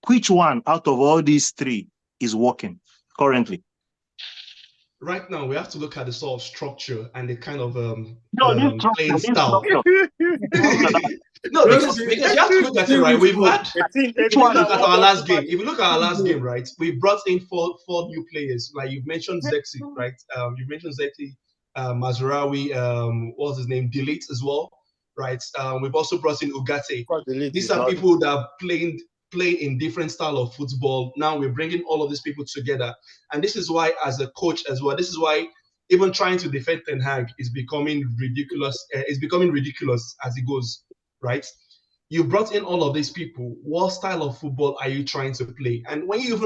which one out of all these three is working currently? Right now, we have to look at the sort of structure and the kind of playing this style. No, because you have to look at it, right? We've had. If you look at our last game, right, we brought in four new players. Like you've mentioned Zexi, right? You've mentioned Zexi, Mazraoui, what's his name, Delete as well, right? We've also brought in Ugarte. These are people that are playing in different style of football. Now we're bringing all of these people together, and this is why, as a coach as well, this is why even trying to defend Ten Hag is becoming ridiculous. It's becoming ridiculous as it goes, right? You brought in all of these people. What style of football are you trying to play? And when you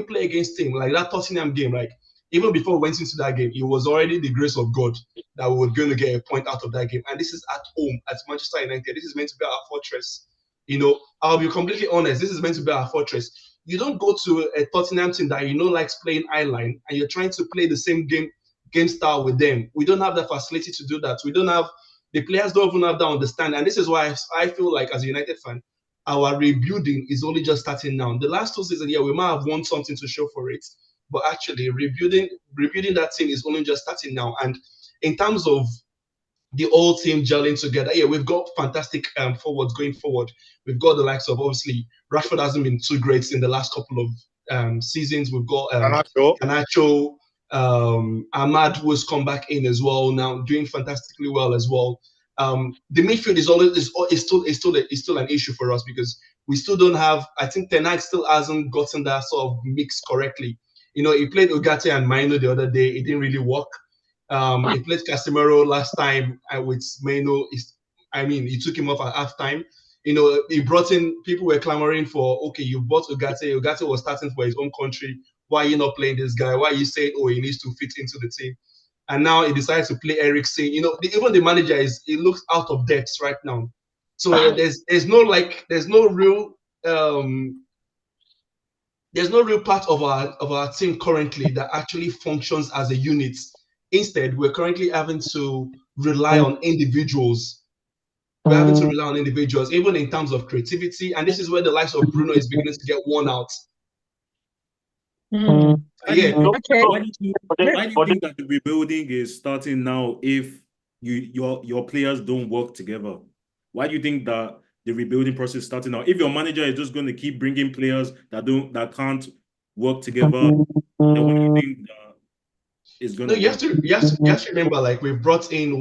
play against team like that Tottenham game, like even before we went into that game, it was already the grace of God that we were going to get a point out of that game. And this is at home at Manchester United. This is meant to be our fortress. You know, I'll be completely honest. This is meant to be our fortress. You don't go to a Tottenham team that likes playing line, and you're trying to play the same game style with them. We don't have the facility to do that. We don't have the players don't even have that understand. And this is why I feel like, as a United fan, our rebuilding is only just starting now. The last 2 seasons, we might have won something to show for it, but actually rebuilding that team is only just starting now. And in terms of the whole team gelling together. We've got fantastic forwards going forward. We've got the likes of, obviously, Rashford hasn't been too great in the last couple of seasons. We've got Garnacho, Ahmad, who has come back in as well now, doing fantastically well as well. The midfield is still an issue for us because we still don't have. I think Ten Hag still hasn't gotten that sort of mix correctly. He played Ugarte and Maino the other day. It didn't really work. He played Casemiro last time with Maino. He took him off at halftime. He brought in, people were clamoring for, okay, you bought Ugarte. Ugarte was starting for his own country. Why are you not playing this guy? Why are you saying, he needs to fit into the team? And now he decides to play Eriksen. Even the manager he looks out of depth right now. So there's no real part of our team currently that actually functions as a unit. Instead, we're currently having to rely on individuals. We're having to rely on individuals, even in terms of creativity. And this is where the likes of Bruno is beginning to get worn out. Why do you think that the rebuilding is starting now if your players don't work together? Why do you think that the rebuilding process is starting now? If your manager is just going to keep bringing players that can't work together, then what do you think is going to? You have to remember, like we've brought in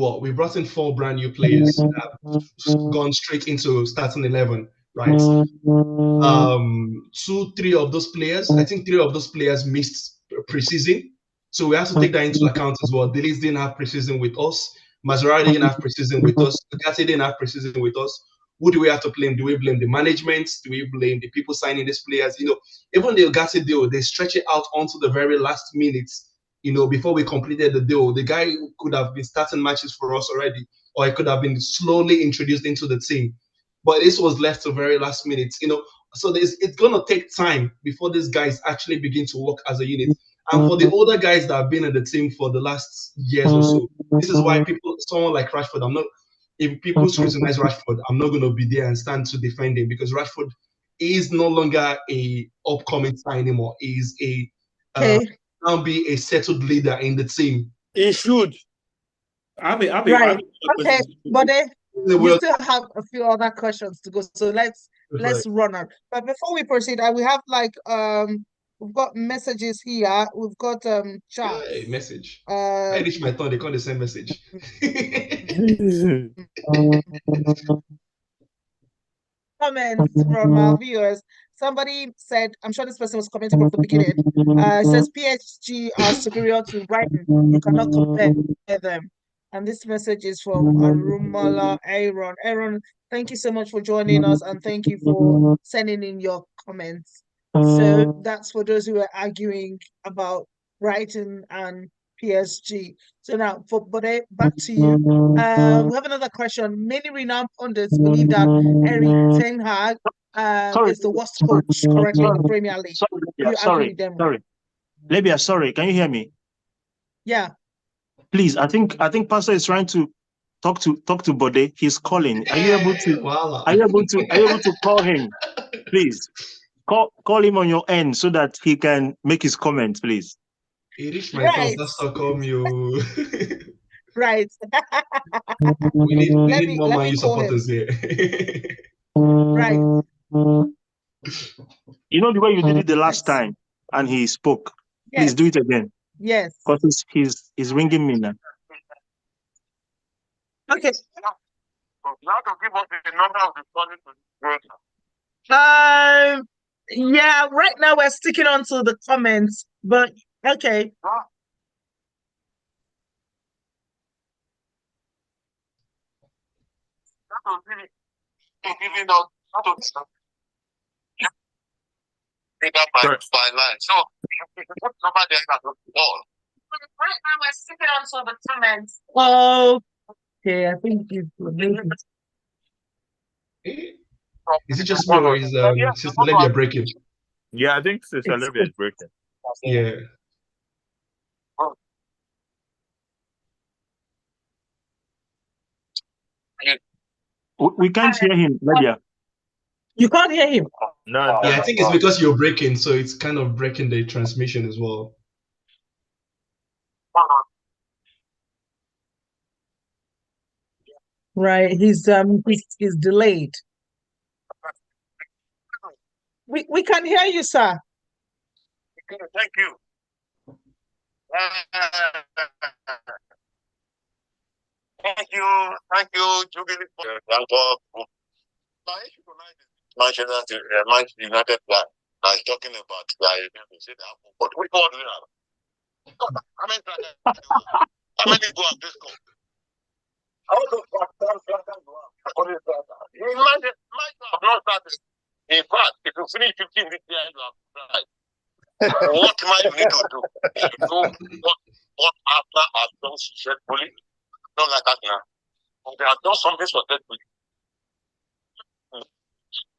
4 brand new players that have gone straight into starting 11, right? 3 of those players, I think 3 of those players missed preseason, so we have to take that into account as well. Delis didn't have preseason with us. Mazraoui didn't have preseason with us. Ugarte didn't have preseason with us. Who do we have to blame? Do we blame the management? Do we blame the people signing these players? Even the Ugarte deal, they stretch it out onto the very last minutes. Before we completed the deal, the guy could have been starting matches for us already, or he could have been slowly introduced into the team. But this was left to very last minute, so it's going to take time before these guys actually begin to work as a unit. And for the older guys that have been in the team for the last years or so, this is why someone like Rashford, if people scrutinize Rashford, I'm not going to be there and stand to defend him, because Rashford is no longer a upcoming star anymore. He's now be a settled leader in the team. He should. Right. Okay, but we still have a few other questions to go, so let's run on. But before we proceed, we have we've got messages here. We've got chat. Hey, message. I reached my turn. They call the same message. Comments from our viewers. Somebody said, I'm sure this person was commenting from the beginning. It says PSG are superior to Brighton. You cannot compare them. And this message is from Arumala Aaron. Aaron, thank you so much for joining us, and thank you for sending in your comments. So that's for those who are arguing about Brighton and PSG. So now, but back to you. We have another question. Many renowned pundits believe that Eric Ten Hag Sorry, is the worst coach currently in the Premier League. sorry, Do you agree with them? sorry. Libya, sorry. Can you hear me? Yeah. Please, I think Pastor is trying to talk to Bode. He's calling. Are you able to call him? Please. Call him on your end so that he can make his comment, please. He reached my turn, Pastor, call me. Right. We need more Man U supporters here. Right. You know the way you did it the last time and he spoke. Yes. Please do it again. Yes. Because he's ringing me now. Okay. You have to give us the number of the calling to yeah, right now we're sticking on to the comments, but okay. Right now we're sticking on to the comments. Okay, I think Is it just me or is Sister Olivia breaking? Yeah, I think Sister Olivia is breaking. Yeah. We can't hear him, Nadia. You can't hear him. No. Yeah, I think it's because you're breaking, so it's kind of breaking the transmission as well. Right, he's delayed. We can hear you, sir. Thank you. Thank you, Jubilee. Manchester United player I was talking about but we call it how many people have this call? Imagine have not started. In fact, if you finish 15 this year, you have tried. What might you need to do? You know what after I've done successfully, not like that now. They have done something successfully.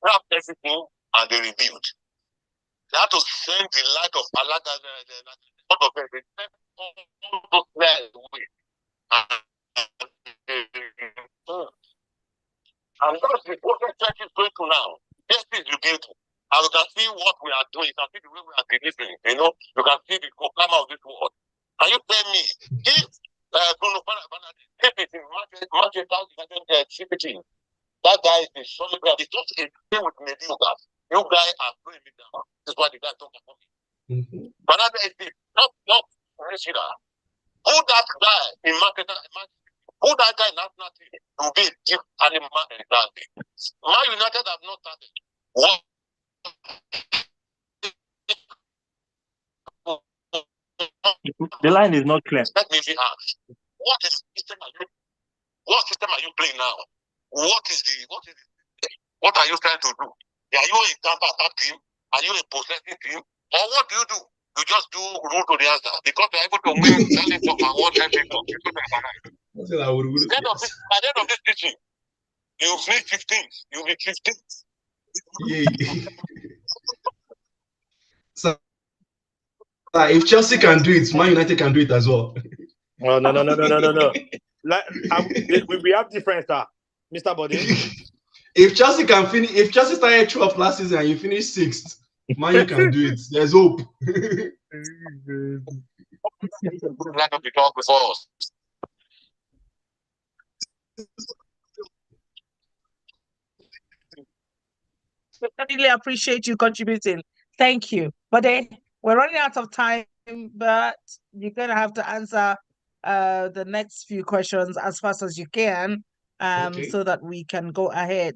Wrap everything and they rebuild. They have to send the light of Allah out of it. They send all those players away. And that's the process church is going to now. This is rebuilding. And you can see what we are doing. You can see the way we are delivering. You know, you can see the proclaimer of this world. Can you tell me if Bruno Fernandes, if it's in Manchester United, that guy is a solid player. It's not a thing with mediocre. You guys are playing me down. This is why the guy talking about me. Fernandes is the top receiver. Who that guy in Manchester? Who that guy in national team will be a deep animal in that game. Man United have not started. What? The line is not clear. Let me be asked. What system are you playing now? What are you trying to do? Are you a counter-attack team? Are you a possessing team? Or what do? You just do rule to the answer because you're able to win challenge of our championship. At the end of this teaching, you finish 15th. You'll be 15th. Yeah. So, if Chelsea can do it, Man United can do it as well. No. Like we have different, Mr. Body. If Chelsea started 12th last season and you finish 6th, Man U can do it. There's hope. I really appreciate you contributing. Thank you. But we're running out of time, but you're gonna have to answer the next few questions as fast as you can, so that we can go ahead.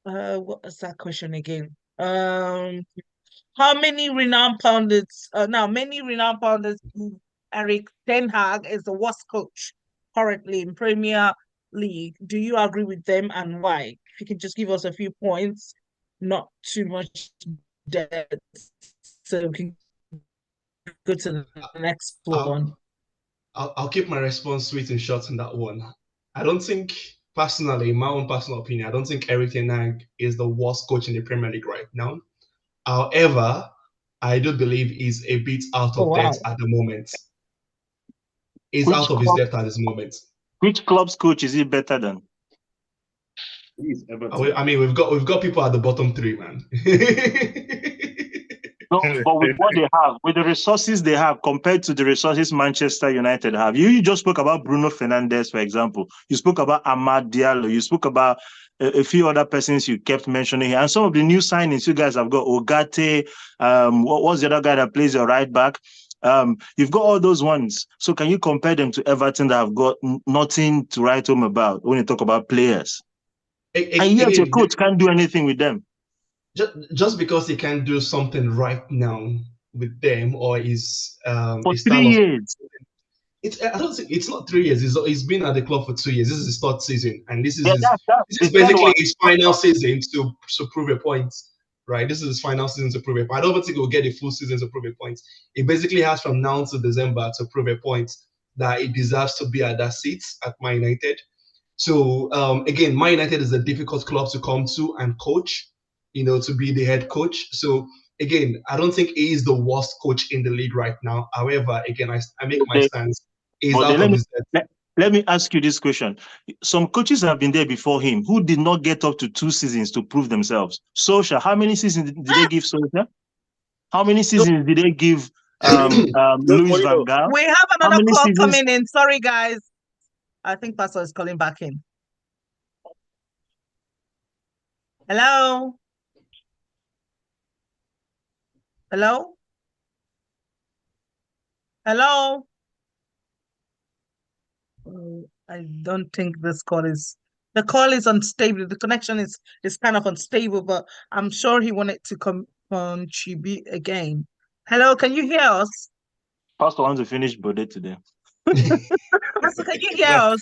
What was that question again? How many renowned pundits? Many renowned pundits. Eric Ten Hag is the worst coach currently in Premier League. Do you agree with them, and why? If you can just give us a few points, not too much depth, so we can go to the next one. I'll keep my response sweet and short on that one. I don't think, personally, in my own personal opinion, I don't think Erik ten Hag is the worst coach in the Premier League right now. However, I do believe he's a bit out Oh, of depth wow. at the moment. He's Which out of his club, depth at this moment. which club's coach is he better than? Please, Everton. I mean, we've got people at the bottom three, man. No, but with what they have, with the resources they have compared to the resources Manchester United have. You just spoke about Bruno Fernandes, for example. You spoke about Amad Diallo. You spoke about a few other persons you kept mentioning here. And some of the new signings you guys have got, Ogate, what's the other guy that plays your right back? You've got all those ones. So can you compare them to Everton that have got nothing to write home about when you talk about players? And yet your coach can't do anything with them. Just because he can't do something right now with them, or is for 3 years. I don't think it's not 3 years. He's been at the club for 2 years. This is his third season, and this is basically his final season to prove a point, right? This is his final season to prove a point. I don't think he'll get a full season to prove a point. He basically has from now to December to prove a point that he deserves to be at that seat at Man United. So again, Man United is a difficult club to come to and coach, to be the head coach. So again, I don't think he is the worst coach in the league right now. However, again, I make my stance. He's out of his depth. Let me ask you this question. Some coaches have been there before him who did not get up to 2 seasons to prove themselves. Solskjaer, how many seasons did they give Solskjaer? How many seasons did they give Louis van Gaal? We have another call coming in. Sorry, guys. I think Pastor is calling back in. Hello? Hello? Hello? I don't think this call is... The call is unstable. The connection is kind of unstable, but I'm sure he wanted to contribute again. Hello, can you hear us? Pastor wants to finish Bode today. Pastor, can you hear us?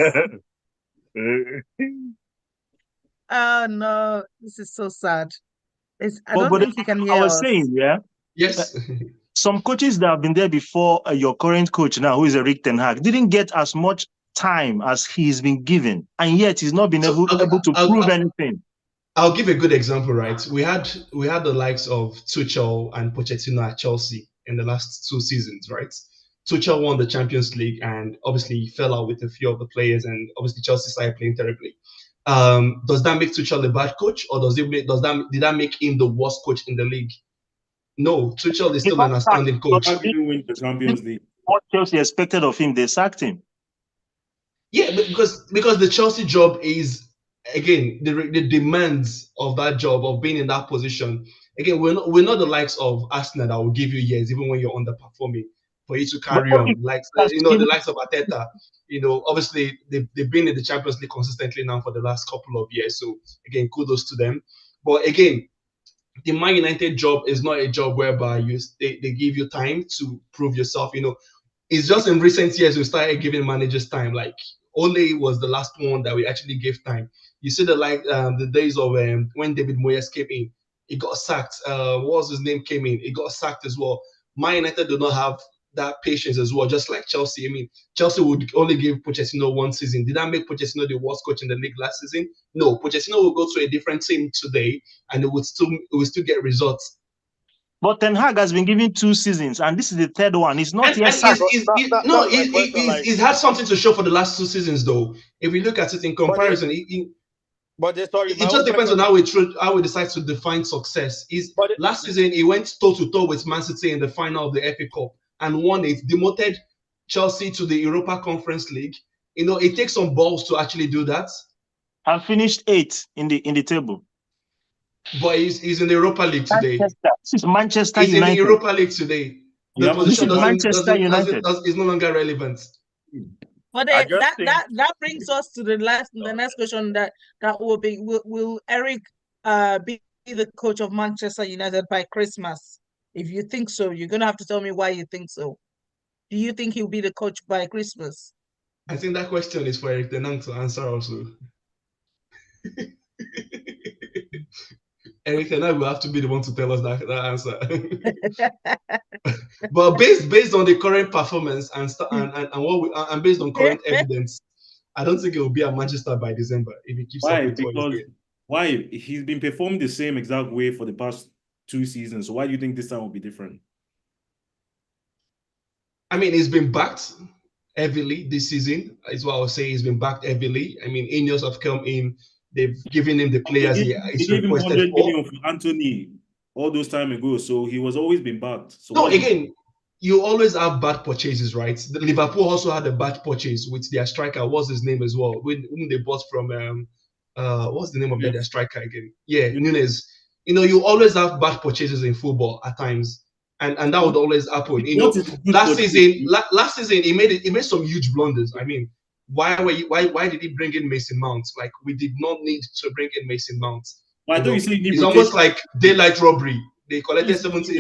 Oh, no. This is so sad. I don't think he can hear us. I was saying, yeah? Yes. Some coaches that have been there before your current coach now, who is Erik ten Hag, didn't get as much time as he's been given, and yet he's not been able to prove anything. I'll give a good example, right? We had the likes of Tuchel and Pochettino at Chelsea in the last 2 seasons, right? Tuchel won the Champions League and obviously fell out with a few of the players, and obviously Chelsea started playing terribly. Does that make Tuchel a bad coach, or did that make him the worst coach in the league? No, Tuchel is still an outstanding coach. How did he win the Champions League? What Chelsea expected of him, they sacked him. Yeah, because the Chelsea job is, again, the demands of that job, of being in that position. Again, we're not the likes of Arsenal that will give you years even when you're underperforming for you to carry on. Like the likes of Arteta. Obviously they've been in the Champions League consistently now for the last couple of years. So again, kudos to them. But again, the Man United job is not a job whereby they give you time to prove yourself. It's just in recent years we started giving managers time. Like Ole was the last one that we actually gave time. You see the days of when David Moyes came in, he got sacked. What was his name came in? He got sacked as well. Man United do not have that patience as well, just like Chelsea. I mean, Chelsea would only give Pochettino 1 season. Did that make Pochettino the worst coach in the league last season? No. Pochettino will go to a different team today and it will still get results. But Ten Hag has been given 2 seasons, and this is the 3rd one. He's not yet sacked. He's had something to show for the last 2 seasons, though. If we look at it in comparison, it just depends on how we decide to define success. Last season he went toe-to-toe with Man City in the final of the FA Cup and won it, demoted Chelsea to the Europa Conference League. It takes some balls to actually do that. And finished 8th in the table. But he's in the Europa League today. This is Manchester United. He's in the Europa League today. The position is no longer relevant. But that brings us to the next question that will be: Will Erik be the coach of Manchester United by Christmas? If you think so, you're gonna have to tell me why you think so. Do you think he'll be the coach by Christmas? I think that question is for Erik ten Hag to answer also. Eric and I will have to be the one to tell us that answer. But based on the current performance and what and based on current evidence, I don't think it will be at Manchester by December if he keeps up with what he's doing. Why? He's been performing the same exact way for the past 2 seasons. So why do you think this time will be different? I mean, he's been backed heavily this season, is what I was saying. He's been backed heavily. I mean, Ineos have come in, they've given him the players They gave him 100 million for Anthony all those time ago, so he was always been backed. So no, again, you always have bad purchases, right? The Liverpool also had a bad purchase with their striker. What's his name as well? Whom they bought from what's the name of their striker again? Yeah, Nunes. You know, you always have bad purchases in football at times. And that would always happen. You know, last season he made some huge blunders. I mean, why did he bring in Mason Mount? Like, we did not need to bring in Mason Mount. It's almost like daylight robbery. They collected 70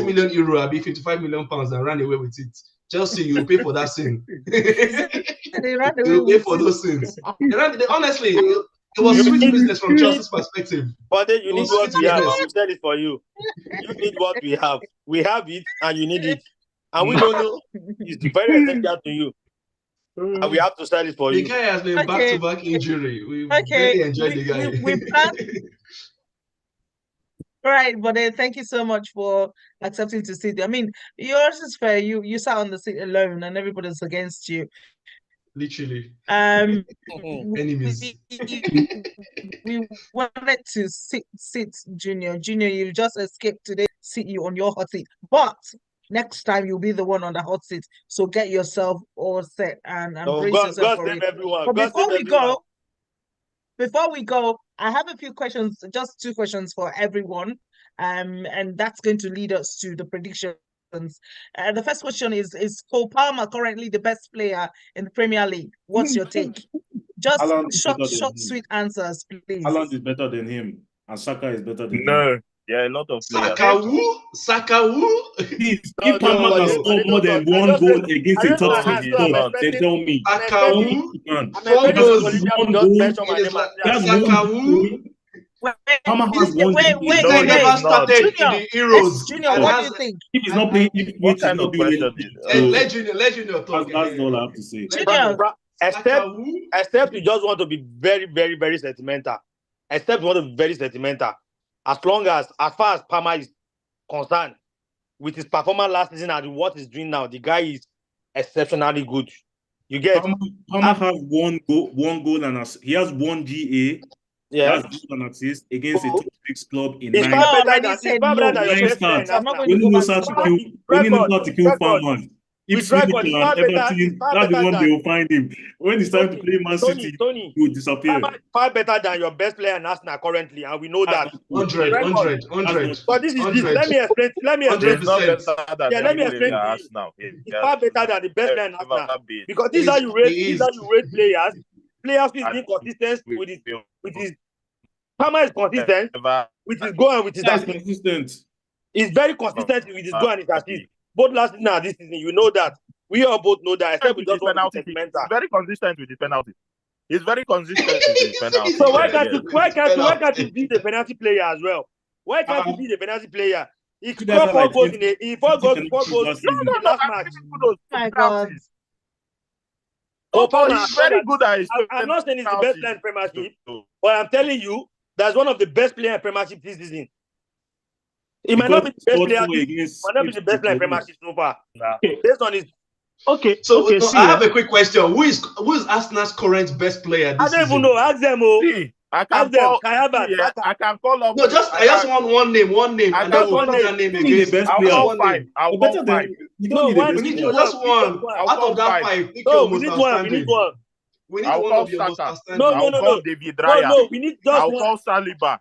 million euro, I'll be 55 million pounds, and ran away with it. Chelsea, you will pay for that sin. You will pay for those sins. Honestly, it was sweet business from Chelsea's perspective. But then you need what we have. We said it for you. You need what we have. We have it, and you need it. And we don't know. It's very essential to you. And we have to sell it for you. The guy has been back-to-back injury. We really enjoyed the guy. Right, but thank you so much for accepting to sit. I mean, yours is fair. You sat on the seat alone, and everybody's against you. Literally. Enemies. We wanted to sit Junior. Junior, you just escaped today. Sit you on your hot seat, but next time you'll be the one on the hot seat. So get yourself all set and brace yourself for it. But before we go, I have a few questions, just 2 questions for everyone, and that's going to lead us to the predictions. The first question is Cole Palmer currently the best player in the Premier League? What's your take? Just short, sweet answers, please. Haaland is better than him, and Saka is better than him. Yeah, a lot of players. Saka woo? If Palmer can score more than 1 goal against a top six club, then tell me. Saka woo? 4 goals. Saka woo? Palmer has 1 goal. This guy never started in the Euros. Junior, what do you think? If he's not playing, what kind of question is Let Junior talk. That's all I have to say. Junior, except you just want to be very, very, very sentimental. Except you want to be very sentimental. As far as Palmer is concerned, with his performance last season and what he's doing now, the guy is exceptionally good. You get Palmer has 1 goal and he has 1 GA. Yeah, that's an assist against a top 6 club in it's 9 starts. When you know how to kill farmers, if Liverpool and Everton, that's the one they will find him. When it's time to play Man City, he will disappear. Far better than your best player in Arsenal currently, and we know that. 100. But this is this. Let me explain. Let me explain. It's far better than the best player in Arsenal because these are you rate players. Players is inconsistent with his. Palmer is consistent with his goal and with his assist. Consistent. He's very consistent with his goal and his assist. Both last season and this season, you know that. We all both know that. Except with penalty. He's very consistent with the penalty. He's very consistent with his penalty. So why can't he be the penalty player as well? Why can't he be the penalty player? He scored 4 goals in a 4 goals in the last match. My God. He's very good at his I'm not saying he's the best player in Premiership, but I'm telling you, that's one of the best players in Premiership this season. He might not be the best player in Premiership so far. Based on his So I have a quick question. Who is Arsenal's current best player this season? I don't even know. Ask them. I can call up. No, I just want one name. I and just then want that name again. The best player. I'll call 5. You don't need we need just one. Out of that 5, we need one. We need I'll one call of your most Saka. outstanding. No. I'll call David Raya. No, we need just I'll one. call Saliba.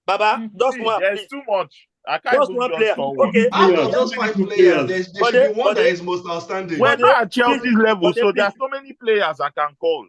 Baba, just one. There's too much. I can't Just even one player. one. Okay. Out of those 5 players, there should be one that is most outstanding. We're not at Chelsea's level, so there's so many players I can call.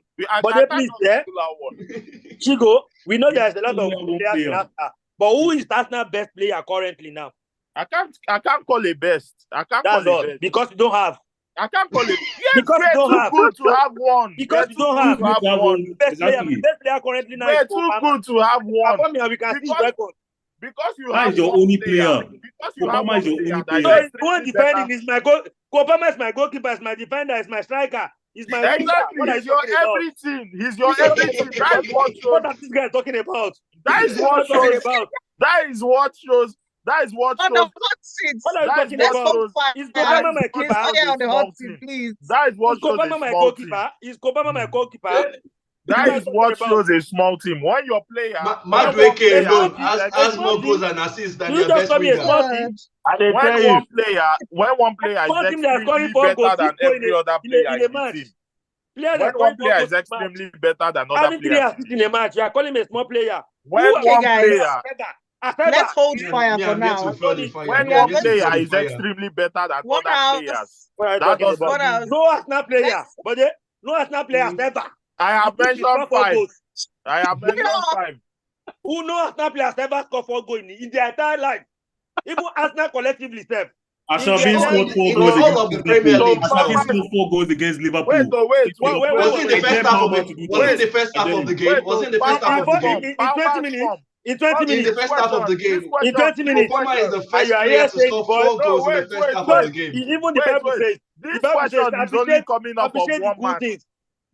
Chigo, we know there's a lot of players in Arsenal, but who is Arsenal's best player currently now? I can't call a best. I can't That's call all a best because you don't have. I can't call it. Yes, Because you we're don't too have. good to have one. Because you don't have. Best player currently now. We're too good to have one. We can see his record. Because you That have is your one only player. player. Because you have Obama one is your player only that is player. So the one extremely defending better. is my goal. Obama is my goalkeeper, is my defender, is my striker, is my winger. Exactly. What are He's you your talking about? everything. He's your everything. That is what shows. What are this guy talking about? That is what shows. That is what shows. That is what On the shows. hot seat. What are you That is talking what about? shows. Is Yeah, Obama my What keeper? shows Fire a on the hot small seat, team. please. That is what Is shows a Obama my small team. goalkeeper? Is Obama my goalkeeper? That is what shows a small team. When your player, Madueke alone team, has more goals and assists than you their just best call me a winger. small team. when one player is Team that is scoring extremely 4 goals, better than every other player in in a the match. team, Players when are one scoring 4 player goals is extremely better than other having 3 players, assists in a match, you are calling me a small player. when Okay, one guys. player, Let's hold Me, fire me, for I'm yet now. to feel the fire. when Me, I'm one yet to feel player the is fire. extremely better than What other else? players, What are you that talking doesn't about? What else? mean. No Arsenal player, Let's- but no Arsenal players ever. I have Who mentioned score 4 5. goals? I have mentioned 5. Who no Arsenal players ever score 4 goals in their entire life? Even Arsenal collectively, self. Asabi scored 4 in goals all of against the Premier Liverpool. League Asabi stuff. scored 4 goals against Liverpool. Wait, Was it the first half of it? Was it the first half of the game? Wait, Was it the first half of the game? In 20 minutes. In 20 In the minutes. first half of the game, In 20 minutes. Obama is the And first you are player here to saying score the boy. 4 goals in the first half of the game. Even the Bible says. This The Bible says question is only coming up of appreciate the one good match. things.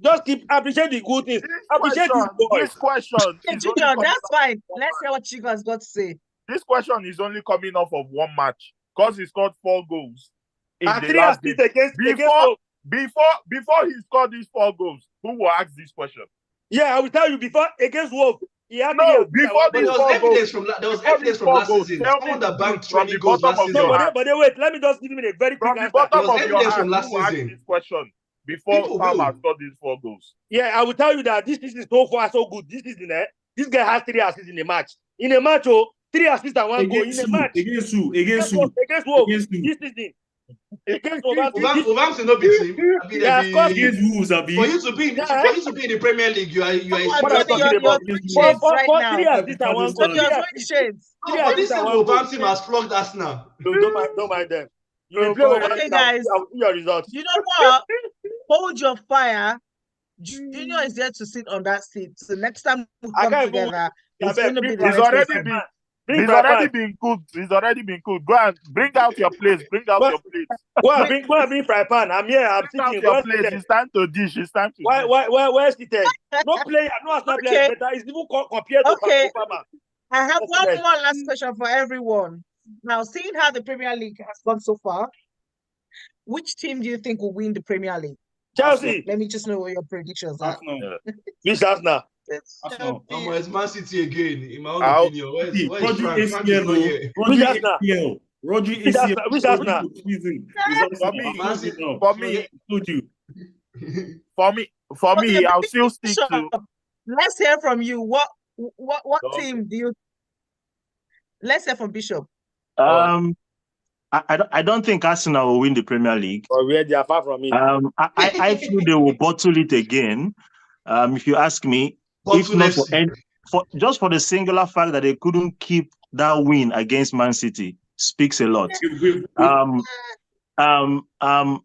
Just appreciate the good things. Appreciate this boy. This question Okay, is only Junior, coming that's up fine. of one Let's hear match. what you guys got to say. This question is only coming off of one match because he scored 4 goals in And the 3 last game. assists against Before he scored these 4 goals, who will ask this question? Yeah, I will tell you before against Wolf. He had No, 3 before But these there was 4 goals. evidence from last season. Tell me Someone the that banked truth from 20 the goals bottom last of season. your heart. But wait, let me just give him a very quick From the answer. bottom There was of your evidence heart, from last who will ask season. this question before People Palmer will. scored these 4 goals? Yeah, I will tell you that this season so far so good. This season, this guy has 3 assists in a match. In a match, 3 assists and 1 goal in a match. Against who? Against Wolf. Against who? This season. Against Wolf. Ubam to not be team. Against Wolves, Abi. For you to be in the Premier League, you are Come a on, Tony, you're throwing shades right now. 3 assists and 1 goal. Tony, you're throwing shades. No, but this season Ubam team has flogged Arsenal. Don't mind them. You will play Okay, guys. I'll see your results. You know what? Hold your fire. Junior is there to sit on that seat. So next time we come together, it's going to be the He's already been cooked. He's already been cooked. Go and bring out your plates. Bring out your plates. Go and bring fry pan. I'm here. I'm Bring out sitting. your plates. It's time to dish. It's time to dish. Where's seated? No player, no Arsenal player is better. It's even compared to Obama. I have one more last question for everyone. Now, seeing how the Premier League has gone so far, which team do you think will win the Premier League? Chelsea. Let me just know what your predictions are. Which Arsenal? Arsenal. It's Man City again, in my own opinion. Where's Frank? Frank is not here. Rodri Which Arsenal? For me, I'll still stick to. Let's hear from you. What team do you? Let's hear from Bishop. I don't think Arsenal will win the Premier League. They are far from it. I feel they will bottle it again. If you ask me, if not just for the singular fact that they couldn't keep that win against Man City, speaks a lot.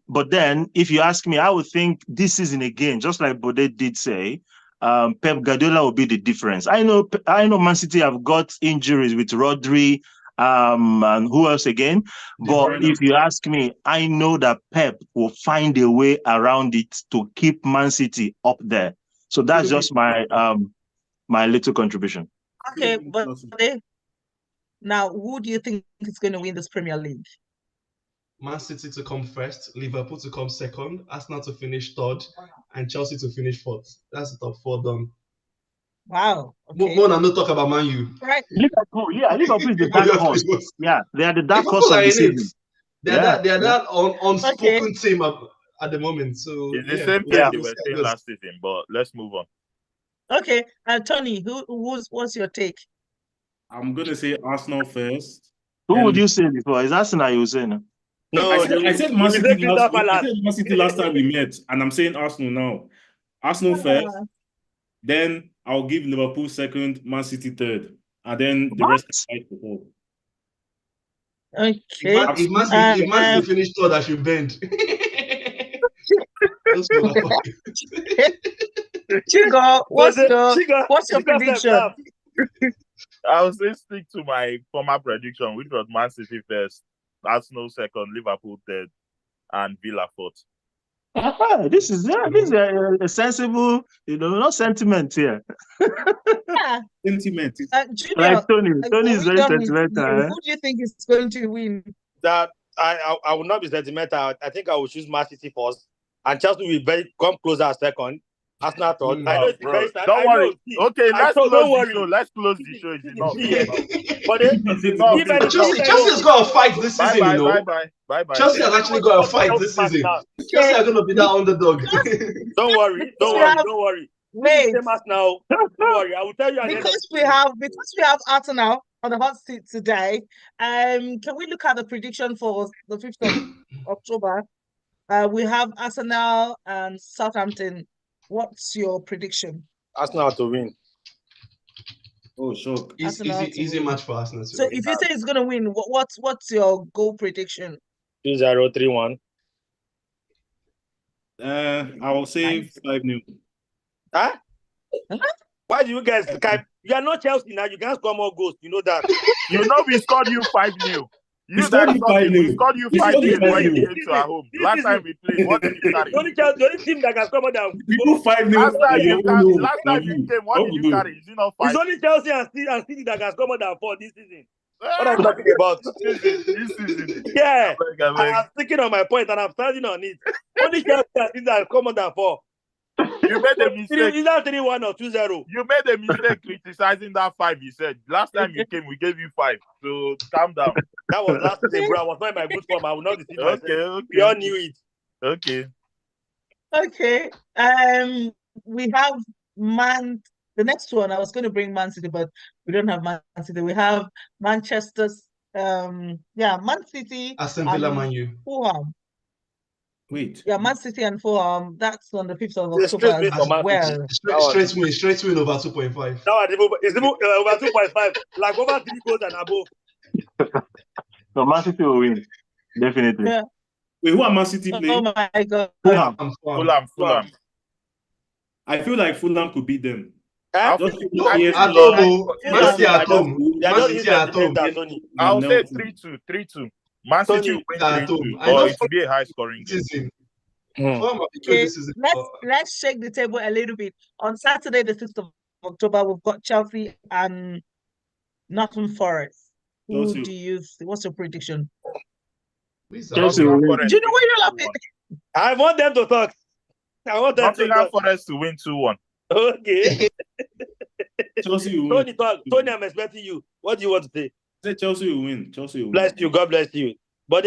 But then, if you ask me, I would think this season again, just like Bode did say, Pep Guardiola will be the difference. I know Man City have got injuries with Rodri, and who else again? But if you ask me, I know that Pep will find a way around it to keep Man City up there. So that's just my my little contribution. Okay, but now who do you think is going to win this Premier League? Man City to come first, Liverpool to come second, Arsenal to finish third, and Chelsea to finish fourth. That's the top 4 done. Wow. Okay. More than no talk about Man U. Right. Liverpool is the dark horse. Yeah, they are the dark horse of the season. They're that unspoken team at the moment. So it's the same thing they were saying last season, but let's move on. Okay, Tony, what's your take? I'm gonna say Arsenal first. Who would you say before? Is Arsenal you saying? No, I said Man City last time we met, and I'm saying Arsenal now. Arsenal first, then I'll give Liverpool second, Man City third, and then the rest is fight for fourth. Okay. If Man City finish third, I should bend. Those motherfuckers. Chigo, what's your Chigo prediction? I will say stick to my former prediction, which was Man City first, Arsenal second, Liverpool third, and Villa fourth. This is a sensible, not sentiment here. Yeah. Sentiment. Junior, Like Tony is very sentimental. Who do you think is going to win? That I will not be sentimental. I think I will choose Man City first, and Chelsea will come closer second. Arsenal third. I know it's very sad. Don't worry. Okay, let's close the show. Let's close the show. It's enough. But Chelsea's got a fight this season, Bye. Chelsea has actually got a fight this season. Chelsea are going to be that underdog. Don't worry. Wait. Now. Don't worry. I will tell you. Because we have Arsenal on the hot seat today. Can we look at the prediction for the 5th of October? We have Arsenal and Southampton. What's your prediction? Arsenal to win. Oh, sure. Easy match for Arsenal. So if you say it's going to win, what's your goal prediction? 2-0, 3-1. I will say 5-0. Huh? Why do you guys? You are not Chelsea now. You can't score more goals. You know that. We scored you 5-0. We scored you 5-0. We scored you 5-0 when you came to our home. Last time we played, what did you carry? The only team that can score more than people 5-0. Last time you came, what did you carry? Is it not 5? It's only Chelsea and City that can score more than 4 this season. What are you talking about? This season. Yeah. I'm sticking on my point and I'm standing on it. Only Chelsea and City that can score more than 4. You made a mistake. Either 3-1 or 2-0. You made a mistake criticizing that 5. You said last time you came, we gave you 5. So calm down. That was last season, bro. I was not in my good form. I will not deceive myself. Okay. We all knew it. Okay. We have the next one. I was going to bring Man City, but we don't have Man City. We have Manchester. Man City. Aston Villa, Man U. Fulham. Wait. Yeah, Man City and Fulham. That's on the 5th of October as well. Straight win over 2.5. Now it's over 2.5, like over 3 goals and above. So Man City will win, definitely. Yeah. Wait, who are Man City playing? Oh my God. Fulham. I feel like Fulham could beat them. Man City at home. I'll say 3-2. Man City win 3-2. Or it will be a high scoring game. Okay, let's shake the table a little bit. On Saturday, the 6th of October, we've got Chelsea and Nottingham Forest. Who do you see? What's your prediction? Chelsea will win. Do you know what you're laughing? I want them to talk. Nottingham Forest to win 2-1. Okay. Chelsea will win. Tony, I'm expecting you. What do you want to say? Say Chelsea will win. Bless you. God bless you. But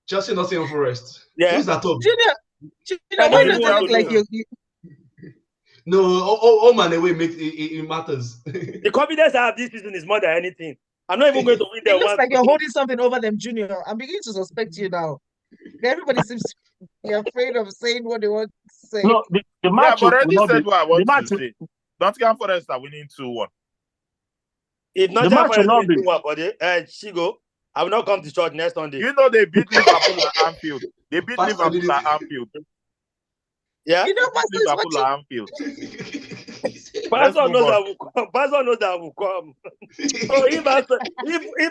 Chelsea, Nottingham Forest. Yeah. Who's that top? Junior, why don't you look like you? No, home and away makes it matters. The confidence I have this season is more than anything. I'm not even going to win the one. It looks like you're holding something over them, Junior. I'm beginning to suspect you now. Everybody seems to be afraid of saying what they want to say. No, the match. I've already said what I want to say. Nottingham Forest are winning 2-1. If not, the match will not be 2-1 for the Chigo, I will not come to church next Sunday. You know they beat Liverpool at Anfield. They beat Liverpool at Anfield. Yeah, you know Liverpool at Anfield. Pastor knows that will come. So if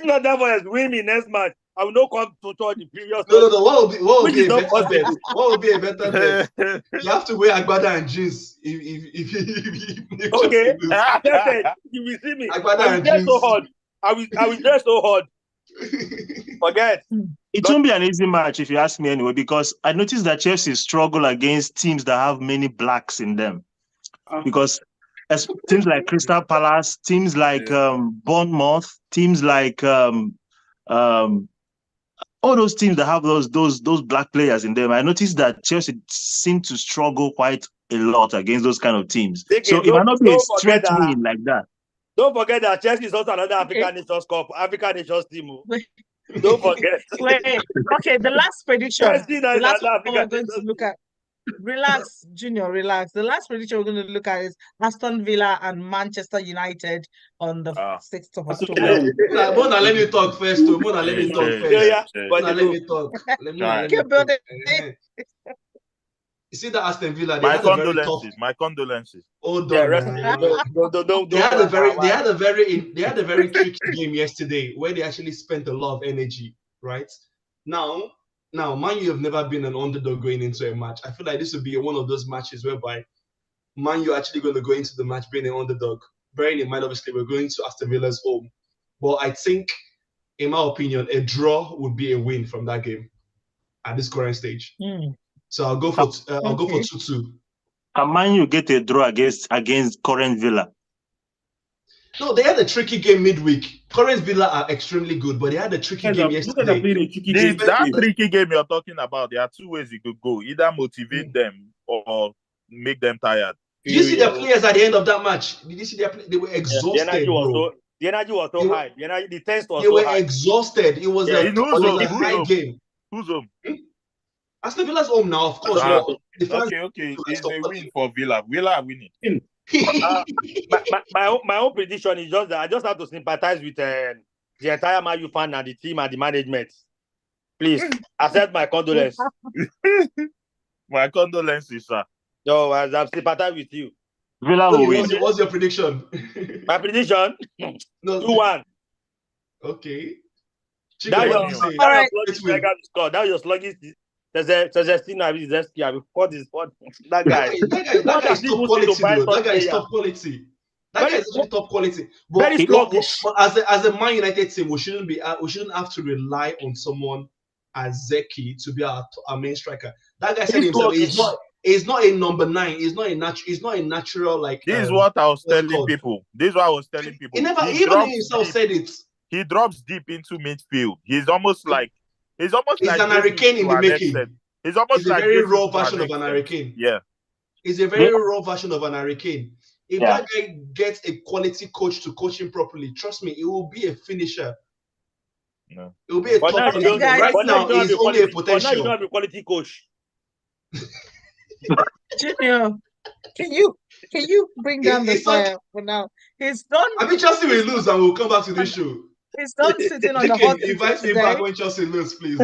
not that one is winning next match, I will not come to church the previous. No. What would be a better bet? You have to wear agbada and jeans. If okay, you will see me. Agbada and jeans. So hard. I will dress so hard. Forget. It won't be an easy match if you ask me anyway, because I noticed that Chelsea struggle against teams that have many blacks in them. Because teams like Crystal Palace, teams like Bournemouth, teams like all those teams that have those black players in them, I noticed that Chelsea seem to struggle quite a lot against those kind of teams. So it might not be a straight win like that. Don't forget that Chelsea is also another African Nations Cup, African Nations team. Don't forget. Okay, the last prediction. The last one we're going to look at. Relax, Junior, relax. The last prediction we're going to look at is Aston Villa and Manchester United on the 6th of October. Mona, let me talk first. Mona, let me talk first. Mona, let me talk. Let me talk. You see that Aston Villa? They my had a very condolences. tough. My condolences. Hold Yeah, on, rest man. don't They had a very tricky game yesterday where they actually spent a lot of energy. Right now, Man U have never been an underdog going into a match. I feel like this would be one of those matches whereby Man U are actually going to go into the match being an underdog. Bearing in mind, obviously, we're going to Aston Villa's home, but I think, in my opinion, a draw would be a win from that game at this current stage. So I'll go for 2-2. Can Man U get a draw against current Villa? No, they had a tricky game midweek. Current Villa are extremely good, but they had a tricky game yesterday. That tricky game you're talking about, there are two ways you could go. Either motivate them or make them tired. Did you see the players at the end of that match? Did you see they were exhausted, the energy was so high. The test was so high. They were exhausted. It was a high game. Who's home? Aston Villa's home now, of course. Okay. It's a win for Villa. Villa are winning. My own prediction is just that I just have to sympathize with the entire Man U fan and the team and the management. Please accept my condolences. My condolences, sir. No, I'm sympathizing with you. Villa will win. What's your prediction? My prediction? No. 2-1. Okay. Now you're slugging. There's a thing I mean, that guy. That guy is top quality, though. That guy is top quality. That guy is actually top quality. But very sluggish. As a Man United team, we shouldn't have to rely on someone as Zeki to be our main striker. That guy said himself, he's not a number 9. He's not a natural like. This is what I was telling people. He never even himself said it. He drops deep into midfield. He's almost like an hurricane in the making. He's almost a very raw version of an hurricane. Yeah. He's a very raw version of an hurricane. If that guy gets a quality coach to coach him properly, trust me, it will be a finisher. No. It will be a top finisher. Right now, he's only a potential. But now you don't have a quality coach. Junior, can you bring down the fire for now? He's done. I mean, Chelsea will lose and we'll come back to this show. He's done sitting on the hot seat. Invite me back when Chelsea lose, please.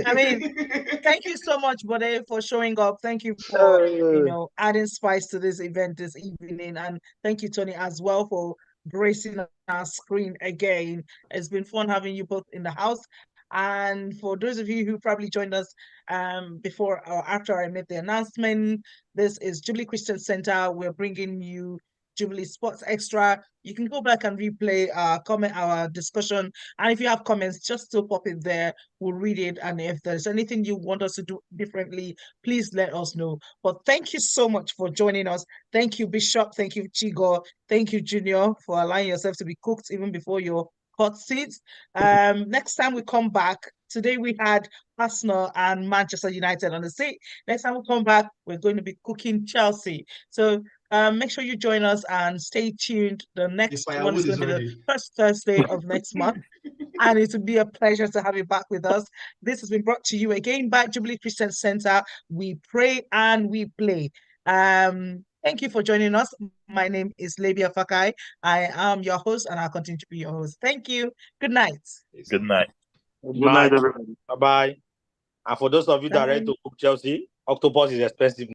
I mean, thank you so much, Bode, for showing up. Thank you for adding spice to this event this evening, and thank you, Tony, as well for gracing our screen again. It's been fun having you both in the house. And for those of you who probably joined us before or after I made the announcement, this is Jubilee Christian Center. We're bringing you Jubilee Sports Extra. You can go back and replay our discussion. And if you have comments, just still pop it there. We'll read it. And if there's anything you want us to do differently, please let us know. But thank you so much for joining us. Thank you, Bishop. Thank you, Chigo. Thank you, Junior, for allowing yourself to be cooked even before your hot seats. Next time we come back, today we had Arsenal and Manchester United on the seat. Next time we come back, we're going to be cooking Chelsea. So make sure you join us and stay tuned. The next one is going to be the first Thursday of next month. And it will be a pleasure to have you back with us. This has been brought to you again by Jubilee Christian Center. We pray and we play. Thank you for joining us. My name is Labia Fakai. I am your host and I'll continue to be your host. Thank you. Good night. Good night. Good night, everybody. Bye-bye. And for those of you that are ready to cook Chelsea, octopus is expensive.